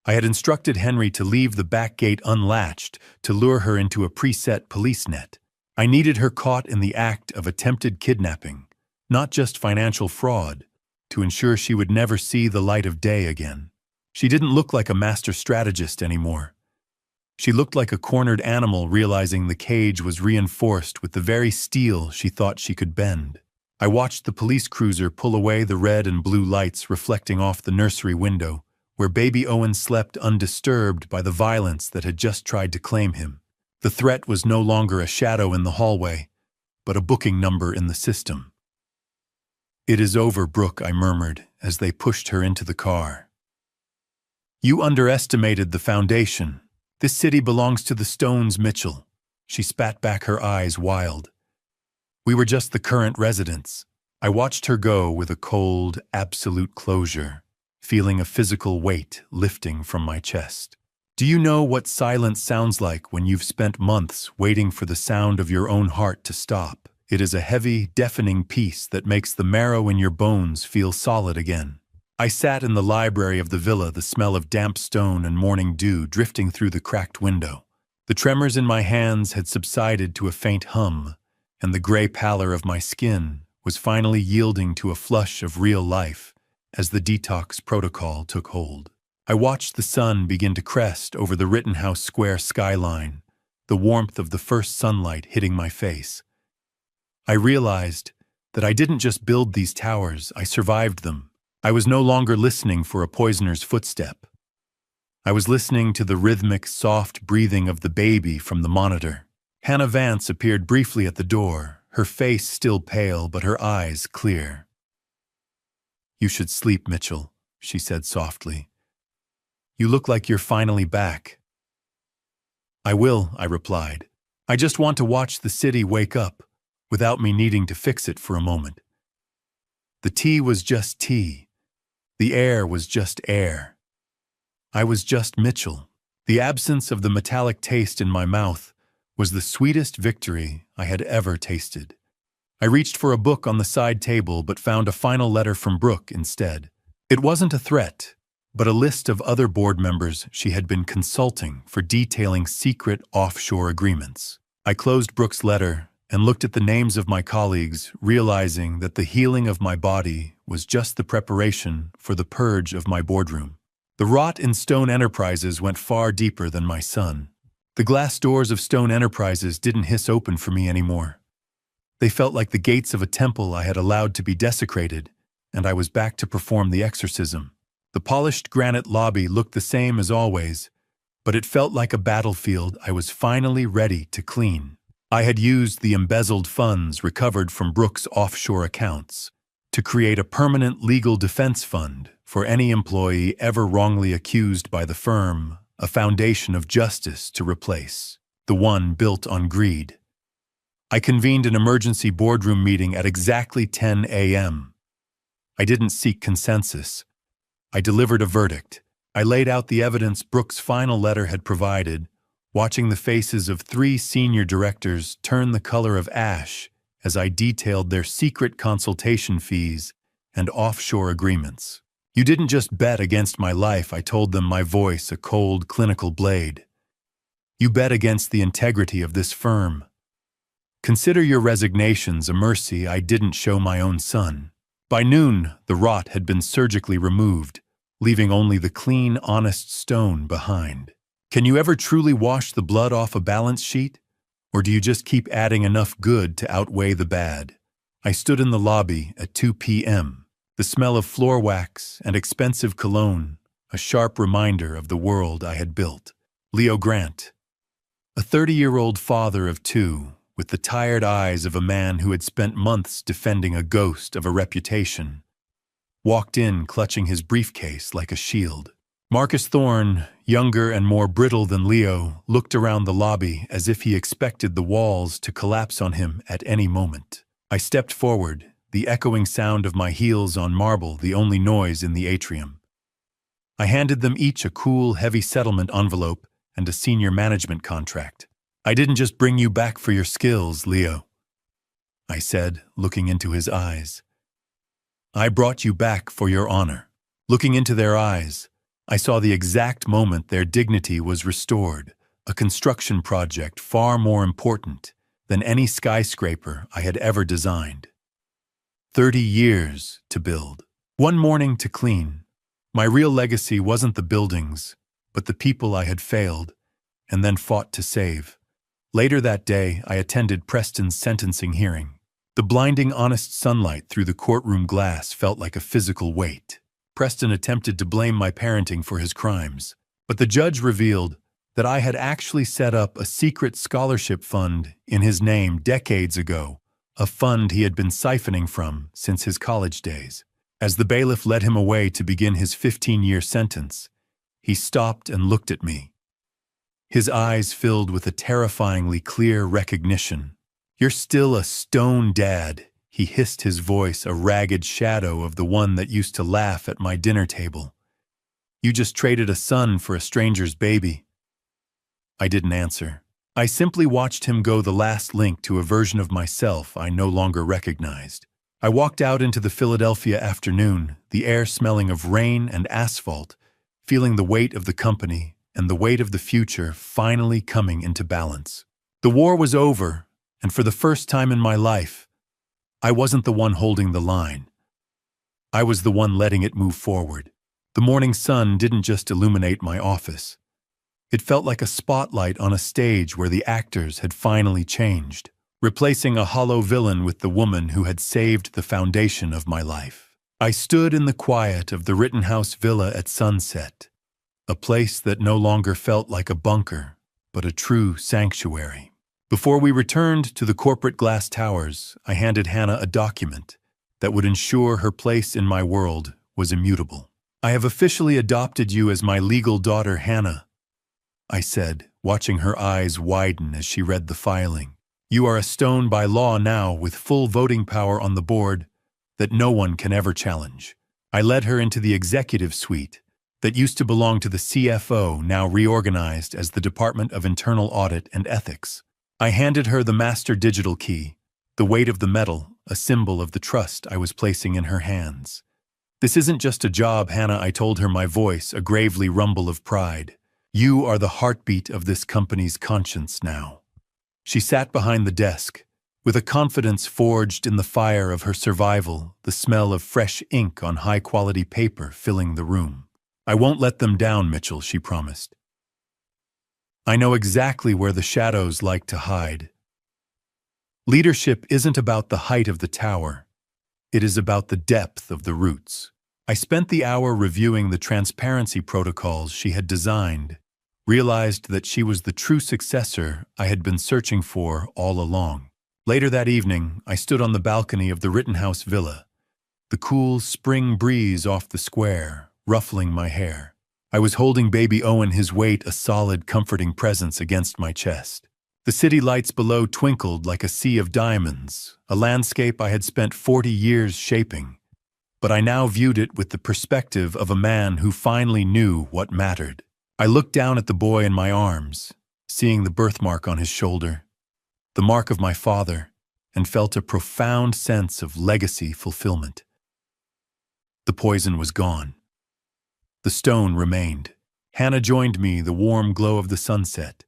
Speaker 1: I had instructed Henry to leave the back gate unlatched to lure her into a preset police net. I needed her caught in the act of attempted kidnapping, not just financial fraud, to ensure she would never see the light of day again. She didn't look like a master strategist anymore. She looked like a cornered animal realizing the cage was reinforced with the very steel she thought she could bend. I watched the police cruiser pull away, the red and blue lights reflecting off the nursery window, where baby Owen slept undisturbed by the violence that had just tried to claim him. The threat was no longer a shadow in the hallway, but a booking number in the system. "It is over, Brooke," I murmured as they pushed her into the car. "You underestimated the foundation. This city belongs to the Stones, Mitchell. She spat back, her eyes wild. We were just the current residents. I watched her go with a cold, absolute closure, feeling a physical weight lifting from my chest. Do you know what silence sounds like when you've spent months waiting for the sound of your own heart to stop? It is a heavy, deafening peace that makes the marrow in your bones feel solid again. I sat in the library of the villa, the smell of damp stone and morning dew drifting through the cracked window. The tremors in my hands had subsided to a faint hum, and the gray pallor of my skin was finally yielding to a flush of real life as the detox protocol took hold. I watched the sun begin to crest over the Rittenhouse Square skyline, the warmth of the first sunlight hitting my face. I realized that I didn't just build these towers, I survived them. I was no longer listening for a poisoner's footstep. I was listening to the rhythmic, soft breathing of the baby from the monitor. Hannah Vance appeared briefly at the door, her face still pale but her eyes clear. "You should sleep, Mitchell," she said softly. "You look like you're finally back." "I will," I replied. "I just want to watch the city wake up, without me needing to fix it for a moment." The tea was just tea. The air was just air. I was just Mitchell. The absence of the metallic taste in my mouth was the sweetest victory I had ever tasted. I reached for a book on the side table but found a final letter from Brooke instead. It wasn't a threat, but a list of other board members she had been consulting for detailing secret offshore agreements. I closed Brooke's letter and looked at the names of my colleagues, realizing that the healing of my body was just the preparation for the purge of my boardroom. The rot in Stone Enterprises went far deeper than my son. The glass doors of Stone Enterprises didn't hiss open for me anymore. They felt like the gates of a temple I had allowed to be desecrated, and I was back to perform the exorcism. The polished granite lobby looked the same as always, but it felt like a battlefield I was finally ready to clean. I had used the embezzled funds recovered from Brooke's offshore accounts to create a permanent legal defense fund for any employee ever wrongly accused by the firm, a foundation of justice to replace the one built on greed. I convened an emergency boardroom meeting at exactly 10 a.m. I didn't seek consensus. I delivered a verdict. I laid out the evidence Brooke's final letter had provided, watching the faces of 3 senior directors turn the color of ash as I detailed their secret consultation fees and offshore agreements. "You didn't just bet against my life," I told them, my voice a cold, clinical blade. "You bet against the integrity of this firm. Consider your resignations a mercy I didn't show my own son." By noon, the rot had been surgically removed, leaving only the clean, honest stone behind. Can you ever truly wash the blood off a balance sheet? Or do you just keep adding enough good to outweigh the bad? I stood in the lobby at 2 p.m., the smell of floor wax and expensive cologne, a sharp reminder of the world I had built. Leo Grant, a 30-year-old father of 2, with the tired eyes of a man who had spent months defending a ghost of a reputation, walked in clutching his briefcase like a shield. Marcus Thorne, younger and more brittle than Leo, looked around the lobby as if he expected the walls to collapse on him at any moment. I stepped forward, the echoing sound of my heels on marble the only noise in the atrium. I handed them each a cool, heavy settlement envelope and a senior management contract. "I didn't just bring you back for your skills, Leo," I said, looking into his eyes. "I brought you back for your honor." Looking into their eyes, I saw the exact moment their dignity was restored, a construction project far more important than any skyscraper I had ever designed. 30 years to build. 1 morning to clean. My real legacy wasn't the buildings, but the people I had failed and then fought to save. Later that day, I attended Preston's sentencing hearing. The blinding, honest sunlight through the courtroom glass felt like a physical weight. Preston attempted to blame my parenting for his crimes, but the judge revealed that I had actually set up a secret scholarship fund in his name decades ago, a fund he had been siphoning from since his college days. As the bailiff led him away to begin his 15-year sentence, he stopped and looked at me. His eyes filled with a terrifyingly clear recognition. "You're still a stone, Dad," he hissed, his voice a ragged shadow of the one that used to laugh at my dinner table. "You just traded a son for a stranger's baby." I didn't answer. I simply watched him go the last link to a version of myself I no longer recognized. I walked out into the Philadelphia afternoon, the air smelling of rain and asphalt, feeling the weight of the company and the weight of the future finally coming into balance. The war was over, and for the first time in my life, I wasn't the one holding the line. I was the one letting it move forward. The morning sun didn't just illuminate my office. It felt like a spotlight on a stage where the actors had finally changed, replacing a hollow villain with the woman who had saved the foundation of my life. I stood in the quiet of the Rittenhouse Villa at sunset, a place that no longer felt like a bunker, but a true sanctuary. Before we returned to the corporate glass towers, I handed Hannah a document that would ensure her place in my world was immutable. "I have officially adopted you as my legal daughter, Hannah," I said, watching her eyes widen as she read the filing. "You are a stone by law now, with full voting power on the board that no one can ever challenge." I led her into the executive suite that used to belong to the CFO, now reorganized as the Department of Internal Audit and Ethics. I handed her the master digital key, the weight of the metal, a symbol of the trust I was placing in her hands. "This isn't just a job, Hannah," I told her, my voice a gravely rumble of pride. "You are the heartbeat of this company's conscience now." She sat behind the desk, with a confidence forged in the fire of her survival, the smell of fresh ink on high-quality paper filling the room. "I won't let them down, Mitchell," she promised. "I know exactly where the shadows like to hide." Leadership isn't about the height of the tower. It is about the depth of the roots. I spent the hour reviewing the transparency protocols she had designed, realized that she was the true successor I had been searching for all along. Later that evening, I stood on the balcony of the Rittenhouse Villa, the cool spring breeze off the square, ruffling my hair. I was holding baby Owen, his weight a solid, comforting presence against my chest. The city lights below twinkled like a sea of diamonds, a landscape I had spent 40 years shaping. But I now viewed it with the perspective of a man who finally knew what mattered. I looked down at the boy in my arms, seeing the birthmark on his shoulder, the mark of my father, and felt a profound sense of legacy fulfillment. The poison was gone. The stone remained. Hannah joined me, the warm glow of the sunset,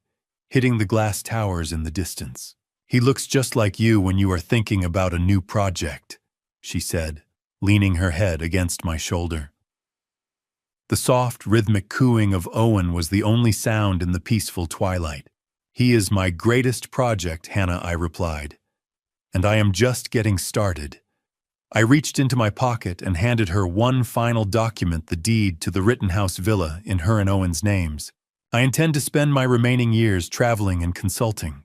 Speaker 1: hitting the glass towers in the distance. "He looks just like you when you are thinking about a new project," she said, leaning her head against my shoulder. The soft, rhythmic cooing of Owen was the only sound in the peaceful twilight. "He is my greatest project, Hannah," I replied, "and I am just getting started." I reached into my pocket and handed her one final document, the deed to the Rittenhouse Villa in her and Owen's names. "I intend to spend my remaining years traveling and consulting."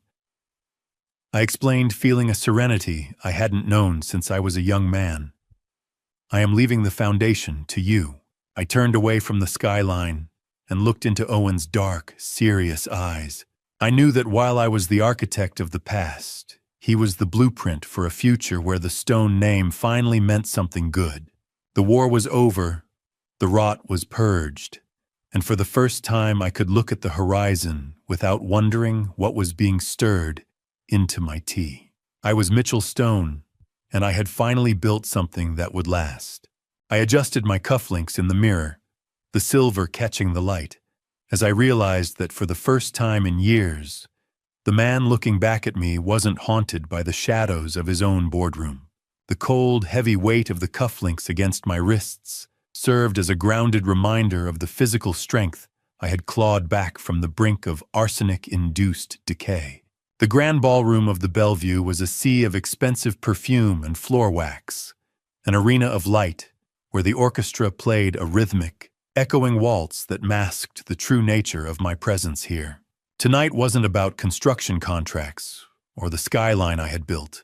Speaker 1: I explained, feeling a serenity I hadn't known since I was a young man. "I am leaving the foundation to you." I turned away from the skyline and looked into Owen's dark, serious eyes. I knew that while I was the architect of the past, he was the blueprint for a future where the stone name finally meant something good. The war was over, the rot was purged, and for the first time I could look at the horizon without wondering what was being stirred into my tea. I was Mitchell Stone, and I had finally built something that would last. I adjusted my cufflinks in the mirror, the silver catching the light, as I realized that for the first time in years, the man looking back at me wasn't haunted by the shadows of his own boardroom. The cold, heavy weight of the cufflinks against my wrists served as a grounded reminder of the physical strength I had clawed back from the brink of arsenic-induced decay. The grand ballroom of the Bellevue was a sea of expensive perfume and floor wax, an arena of light where the orchestra played a rhythmic, echoing waltz that masked the true nature of my presence here. Tonight wasn't about construction contracts or the skyline I had built.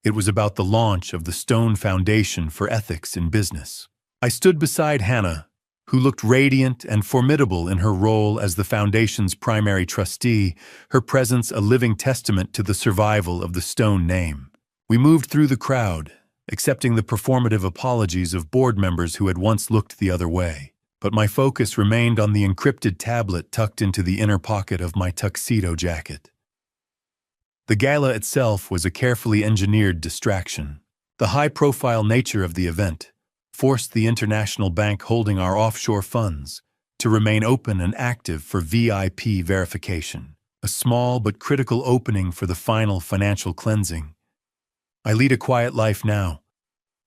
Speaker 1: It was about the launch of the Stone Foundation for Ethics in Business. I stood beside Hannah, who looked radiant and formidable in her role as the Foundation's primary trustee, her presence a living testament to the survival of the Stone name. We moved through the crowd, accepting the performative apologies of board members who had once looked the other way. But my focus remained on the encrypted tablet tucked into the inner pocket of my tuxedo jacket. The gala itself was a carefully engineered distraction. The high-profile nature of the event forced the international bank holding our offshore funds to remain open and active for VIP verification, a small but critical opening for the final financial cleansing. I lead a quiet life now,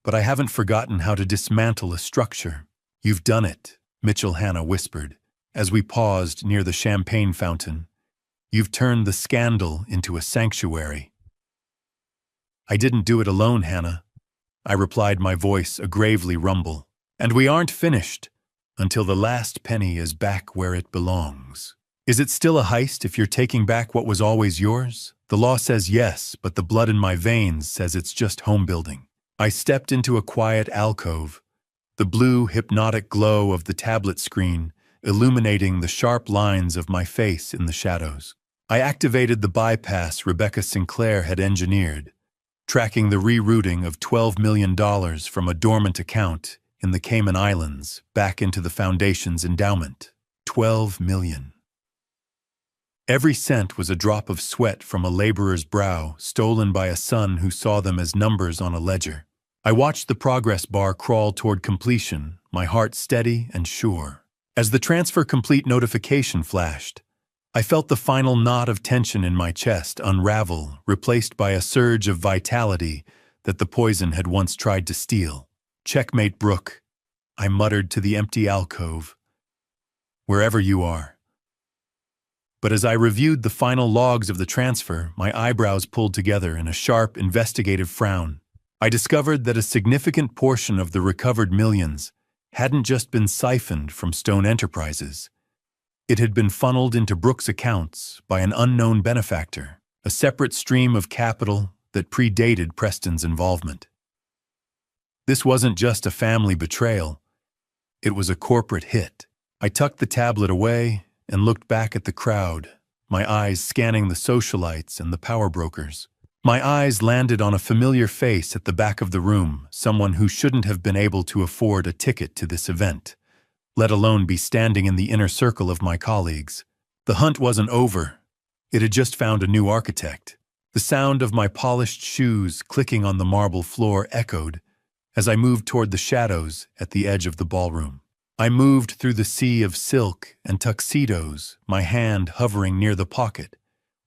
Speaker 1: but I haven't forgotten how to dismantle a structure. "You've done it," Mitchell Hanna whispered, as we paused near the champagne fountain. "You've turned the scandal into a sanctuary." "I didn't do it alone, Hannah," I replied, my voice a gravely rumble. "And we aren't finished until the last penny is back where it belongs." "Is it still a heist if you're taking back what was always yours?" "The law says yes, but the blood in my veins says it's just home building." I stepped into a quiet alcove, the blue, hypnotic glow of the tablet screen illuminating the sharp lines of my face in the shadows. I activated the bypass Rebecca Sinclair had engineered, tracking the rerouting of $12 million from a dormant account in the Cayman Islands back into the Foundation's endowment. $12 million. Every cent was a drop of sweat from a laborer's brow, stolen by a son who saw them as numbers on a ledger. I watched the progress bar crawl toward completion, my heart steady and sure. As the transfer complete notification flashed, I felt the final knot of tension in my chest unravel, replaced by a surge of vitality that the poison had once tried to steal. "Checkmate, Brooke," I muttered to the empty alcove. "Wherever you are." But as I reviewed the final logs of the transfer, my eyebrows pulled together in a sharp, investigative frown. I discovered that a significant portion of the recovered millions hadn't just been siphoned from Stone Enterprises. It had been funneled into Brooke's accounts by an unknown benefactor, a separate stream of capital that predated Preston's involvement. This wasn't just a family betrayal, it was a corporate hit. I tucked the tablet away and looked back at the crowd, my eyes scanning the socialites and the power brokers. My eyes landed on a familiar face at the back of the room, someone who shouldn't have been able to afford a ticket to this event, let alone be standing in the inner circle of my colleagues. The hunt wasn't over. It had just found a new architect. The sound of my polished shoes clicking on the marble floor echoed as I moved toward the shadows at the edge of the ballroom. I moved through the sea of silk and tuxedos, my hand hovering near the pocket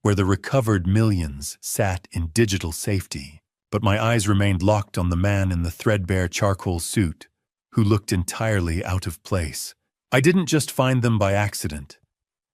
Speaker 1: where the recovered millions sat in digital safety. But my eyes remained locked on the man in the threadbare charcoal suit, who looked entirely out of place. I didn't just find them by accident.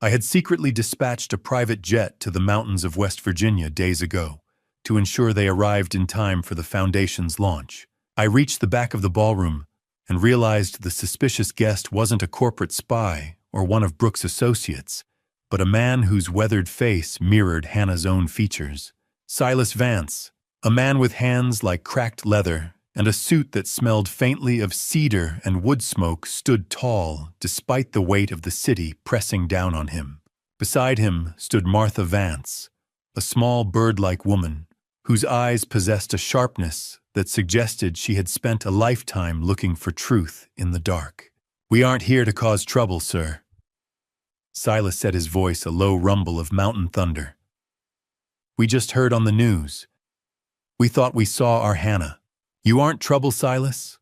Speaker 1: I had secretly dispatched a private jet to the mountains of West Virginia days ago to ensure they arrived in time for the Foundation's launch. I reached the back of the ballroom and realized the suspicious guest wasn't a corporate spy or one of Brooke's associates, but a man whose weathered face mirrored Hannah's own features. Silas Vance, a man with hands like cracked leather and a suit that smelled faintly of cedar and wood smoke, stood tall despite the weight of the city pressing down on him. Beside him stood Martha Vance, a small bird-like woman whose eyes possessed a sharpness that suggested she had spent a lifetime looking for truth in the dark. "We aren't here to cause trouble, sir." Silas said, his voice a low rumble of mountain thunder. "We just heard on the news. We thought we saw our Hannah." "You aren't trouble, Silas?"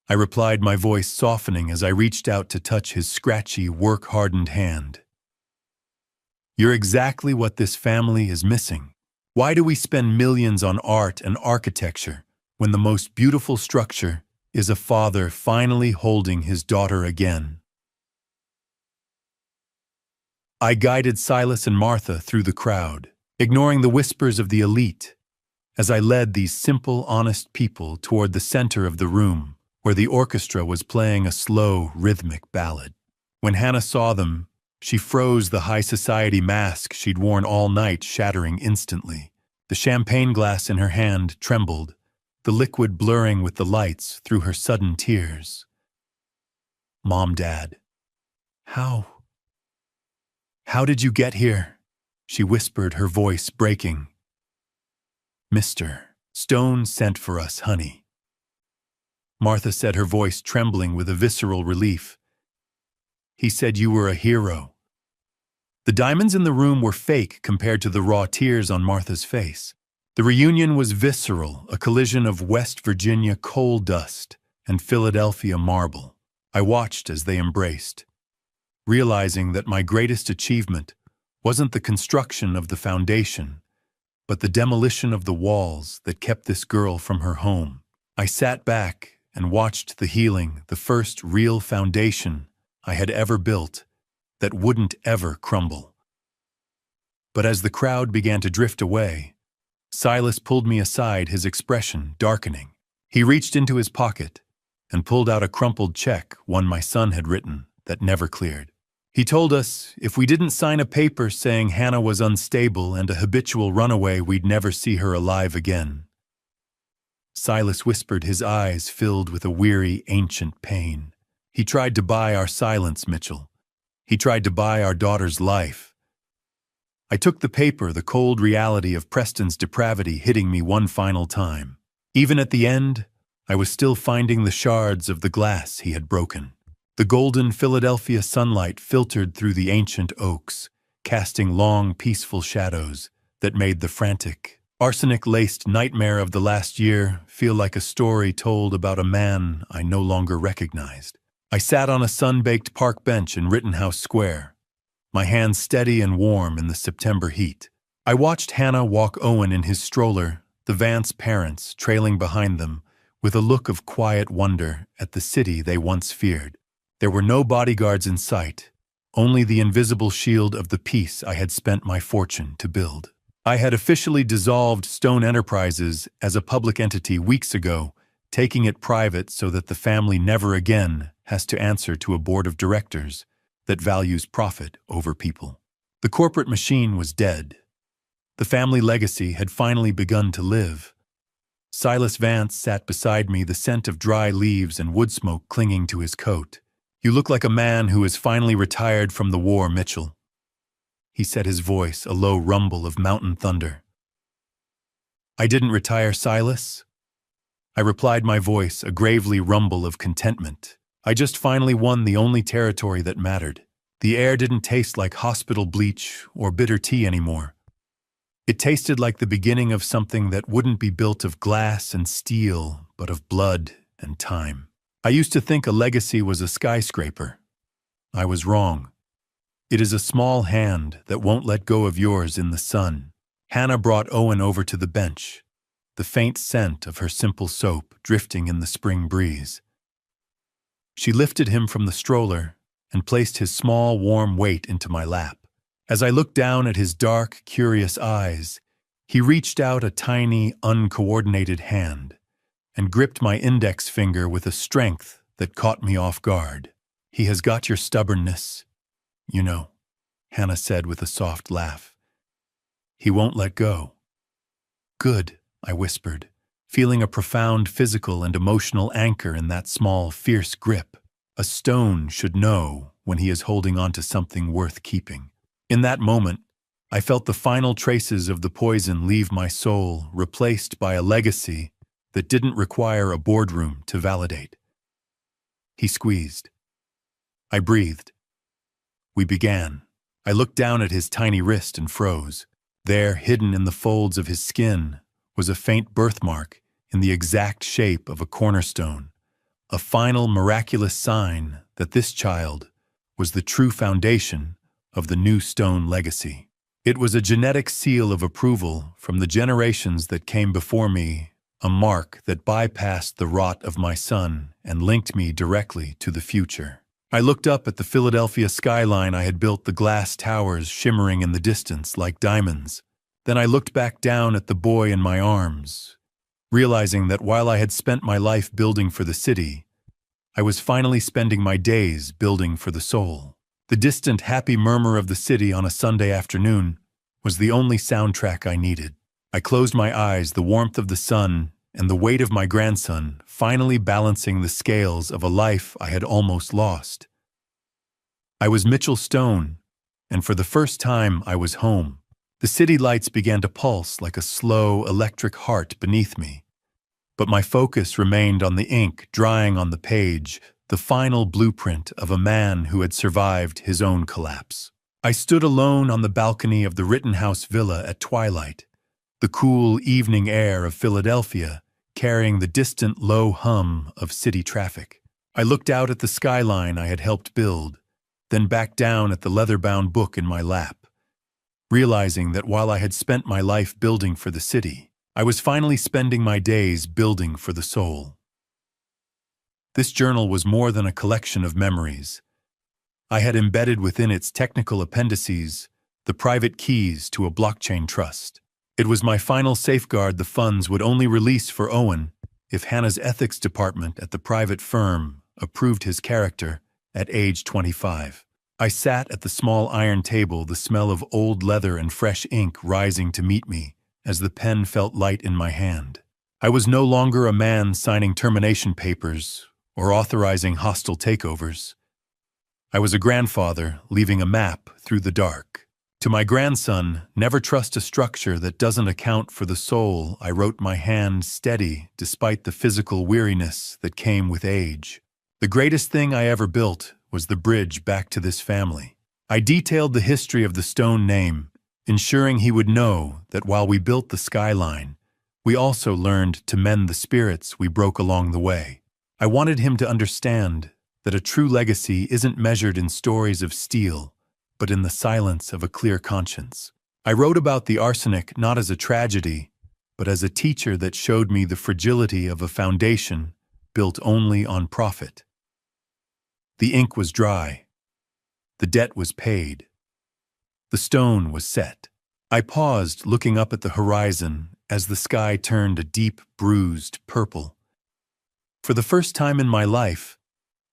Speaker 1: I replied, my voice softening as I reached out to touch his scratchy, work-hardened hand. "You're exactly what this family is missing. Why do we spend millions on art and architecture when the most beautiful structure is a father finally holding his daughter again?" I guided Silas and Martha through the crowd, ignoring the whispers of the elite, as I led these simple, honest people toward the center of the room, where the orchestra was playing a slow, rhythmic ballad. When Hannah saw them, she froze, the high society mask she'd worn all night shattering instantly. The champagne glass in her hand trembled, the liquid blurring with the lights through her sudden tears. Mom, Dad. How? How did you get here? She whispered, her voice breaking. Mr. Stone sent for us, honey. Martha said, her voice trembling with a visceral relief. He said you were a hero. The diamonds in the room were fake compared to the raw tears on Martha's face. The reunion was visceral, a collision of West Virginia coal dust and Philadelphia marble. I watched as they embraced, realizing that my greatest achievement wasn't the construction of the foundation, but the demolition of the walls that kept this girl from her home. I sat back and watched the healing, the first real foundation I had ever built that wouldn't ever crumble. But as the crowd began to drift away, Silas pulled me aside, his expression darkening. He reached into his pocket and pulled out a crumpled check, one my son had written, that never cleared. He told us if we didn't sign a paper saying Hannah was unstable and a habitual runaway, we'd never see her alive again. Silas whispered, his eyes filled with a weary, ancient pain. He tried to buy our silence, Mitchell. He tried to buy our daughter's life. I took the paper, the cold reality of Preston's depravity hitting me one final time. Even at the end, I was still finding the shards of the glass he had broken. The golden Philadelphia sunlight filtered through the ancient oaks, casting long, peaceful shadows that made the frantic, arsenic-laced nightmare of the last year feel like a story told about a man I no longer recognized. I sat on a sun-baked park bench in Rittenhouse Square, my hands steady and warm in the September heat. I watched Hannah walk Owen in his stroller, the Vance parents trailing behind them, with a look of quiet wonder at the city they once feared. There were no bodyguards in sight, only the invisible shield of the peace I had spent my fortune to build. I had officially dissolved Stone Enterprises as a public entity weeks ago, taking it private so that the family never again has to answer to a board of directors that values profit over people. The corporate machine was dead. The family legacy had finally begun to live. Silas Vance sat beside me, the scent of dry leaves and wood smoke clinging to his coat. You look like a man who has finally retired from the war, Mitchell. He said, his voice a low rumble of mountain thunder. I didn't retire, Silas. I replied, my voice a gravely rumble of contentment. I just finally won the only territory that mattered. The air didn't taste like hospital bleach or bitter tea anymore. It tasted like the beginning of something that wouldn't be built of glass and steel, but of blood and time. I used to think a legacy was a skyscraper. I was wrong. It is a small hand that won't let go of yours in the sun. Hannah brought Owen over to the bench, the faint scent of her simple soap drifting in the spring breeze. She lifted him from the stroller and placed his small, warm weight into my lap. As I looked down at his dark, curious eyes, he reached out a tiny, uncoordinated hand and gripped my index finger with a strength that caught me off guard. He has got your stubbornness, you know, Hannah said with a soft laugh. He won't let go. Good, I whispered, feeling a profound physical and emotional anchor in that small, fierce grip. A stone should know when he is holding on to something worth keeping. In that moment, I felt the final traces of the poison leave my soul, replaced by a legacy that didn't require a boardroom to validate. He squeezed. I breathed. We began. I looked down at his tiny wrist and froze. There, hidden in the folds of his skin, was a faint birthmark in the exact shape of a cornerstone, a final miraculous sign that this child was the true foundation of the new Stone legacy. It was a genetic seal of approval from the generations that came before me, a mark that bypassed the rot of my son and linked me directly to the future. I looked up at the Philadelphia skyline I had built, the glass towers shimmering in the distance like diamonds. Then I looked back down at the boy in my arms, realizing that while I had spent my life building for the city, I was finally spending my days building for the soul. The distant, happy murmur of the city on a Sunday afternoon was the only soundtrack I needed. I closed my eyes, the warmth of the sun and the weight of my grandson finally balancing the scales of a life I had almost lost. I was Mitchell Stone, and for the first time I was home. The city lights began to pulse like a slow, electric heart beneath me. But my focus remained on the ink drying on the page, the final blueprint of a man who had survived his own collapse. I stood alone on the balcony of the Rittenhouse Villa at twilight, the cool evening air of Philadelphia carrying the distant low hum of city traffic. I looked out at the skyline I had helped build, then back down at the leather-bound book in my lap, realizing that while I had spent my life building for the city, I was finally spending my days building for the soul. This journal was more than a collection of memories. I had embedded within its technical appendices the private keys to a blockchain trust. It was my final safeguard the funds would only release for Owen if Hannah's ethics department at the private firm approved his character at age 25. I sat at the small iron table, the smell of old leather and fresh ink rising to meet me as the pen felt light in my hand. I was no longer a man signing termination papers or authorizing hostile takeovers. I was a grandfather leaving a map through the dark. To my grandson, never trust a structure that doesn't account for the soul, I wrote, my hand steady despite the physical weariness that came with age. The greatest thing I ever built was the bridge back to this family. I detailed the history of the Stone name, ensuring he would know that while we built the skyline, we also learned to mend the spirits we broke along the way. I wanted him to understand that a true legacy isn't measured in stories of steel, but in the silence of a clear conscience. I wrote about the arsenic not as a tragedy, but as a teacher that showed me the fragility of a foundation built only on profit. The ink was dry. The debt was paid. The stone was set. I paused, looking up at the horizon as the sky turned a deep, bruised purple. For the first time in my life,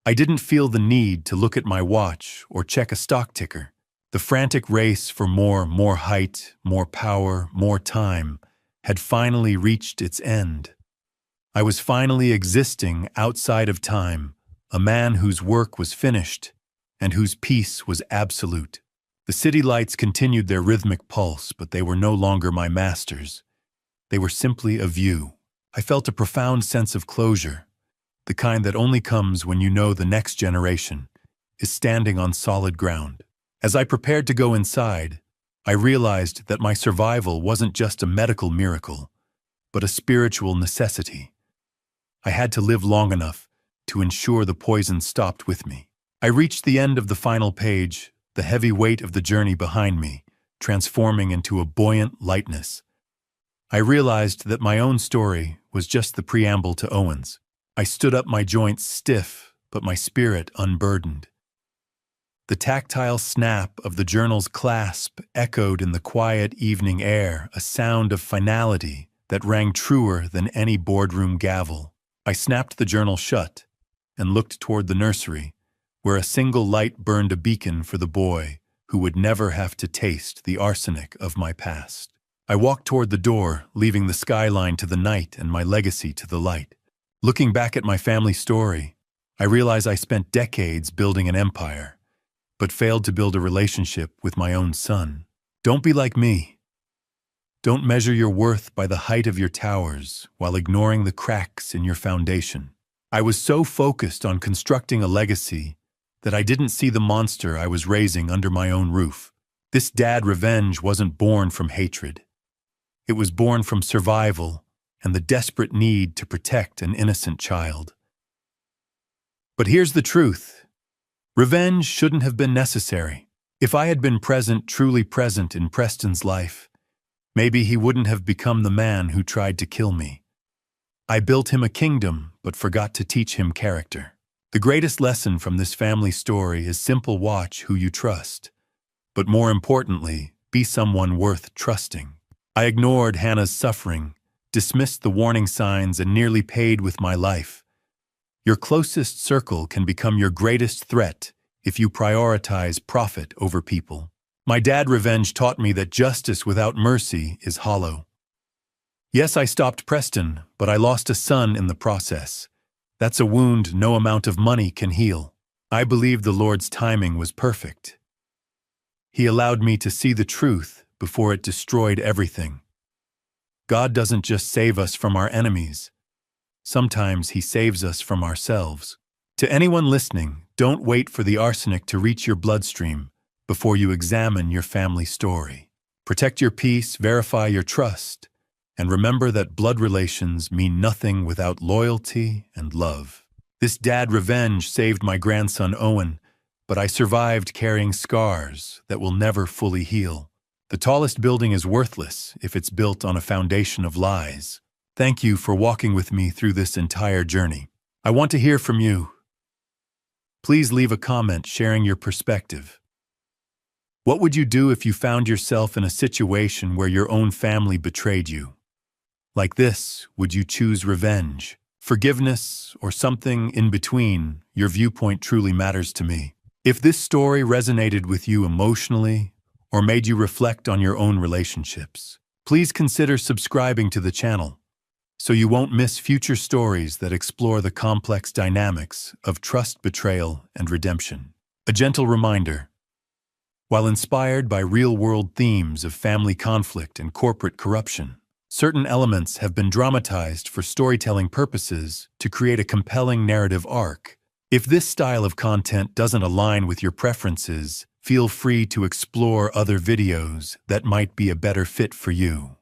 Speaker 1: I didn't feel the need to look at my watch or check a stock ticker. The frantic race for more height, more power, more time had finally reached its end. I was finally existing outside of time, a man whose work was finished and whose peace was absolute. The city lights continued their rhythmic pulse, but they were no longer my masters. They were simply a view. I felt a profound sense of closure, the kind that only comes when you know the next generation is standing on solid ground. As I prepared to go inside, I realized that my survival wasn't just a medical miracle, but a spiritual necessity. I had to live long enough to ensure the poison stopped with me. I reached the end of the final page, the heavy weight of the journey behind me, transforming into a buoyant lightness. I realized that my own story was just the preamble to Owen's. I stood up, my joints stiff, but my spirit unburdened. The tactile snap of the journal's clasp echoed in the quiet evening air, a sound of finality that rang truer than any boardroom gavel. I snapped the journal shut and looked toward the nursery, where a single light burned a beacon for the boy who would never have to taste the arsenic of my past. I walked toward the door, leaving the skyline to the night and my legacy to the light. Looking back at my family story, I realize I spent decades building an empire, but failed to build a relationship with my own son. Don't be like me. Don't measure your worth by the height of your towers while ignoring the cracks in your foundation. I was so focused on constructing a legacy that I didn't see the monster I was raising under my own roof. This dad revenge wasn't born from hatred. It was born from survival and the desperate need to protect an innocent child. But here's the truth. Revenge shouldn't have been necessary. If I had been present, truly present in Preston's life, maybe he wouldn't have become the man who tried to kill me. I built him a kingdom, but forgot to teach him character. The greatest lesson from this family story is simple: watch who you trust. But more importantly, be someone worth trusting. I ignored Hannah's suffering, dismissed the warning signs, and nearly paid with my life. Your closest circle can become your greatest threat if you prioritize profit over people. My dad revenge taught me that justice without mercy is hollow. Yes, I stopped Preston, but I lost a son in the process. That's a wound no amount of money can heal. I believe the Lord's timing was perfect. He allowed me to see the truth before it destroyed everything. God doesn't just save us from our enemies. Sometimes He saves us from ourselves. To anyone listening, don't wait for the arsenic to reach your bloodstream before you examine your family story. Protect your peace, verify your trust, and remember that blood relations mean nothing without loyalty and love. This dad revenge saved my grandson Owen, but I survived carrying scars that will never fully heal. The tallest building is worthless if it's built on a foundation of lies. Thank you for walking with me through this entire journey. I want to hear from you. Please leave a comment sharing your perspective. What would you do if you found yourself in a situation where your own family betrayed you? Like this, would you choose revenge, forgiveness, or something in between? Your viewpoint truly matters to me. If this story resonated with you emotionally or made you reflect on your own relationships, please consider subscribing to the channel so you won't miss future stories that explore the complex dynamics of trust, betrayal, and redemption. A gentle reminder: while inspired by real-world themes of family conflict and corporate corruption, certain elements have been dramatized for storytelling purposes to create a compelling narrative arc. If this style of content doesn't align with your preferences, feel free to explore other videos that might be a better fit for you.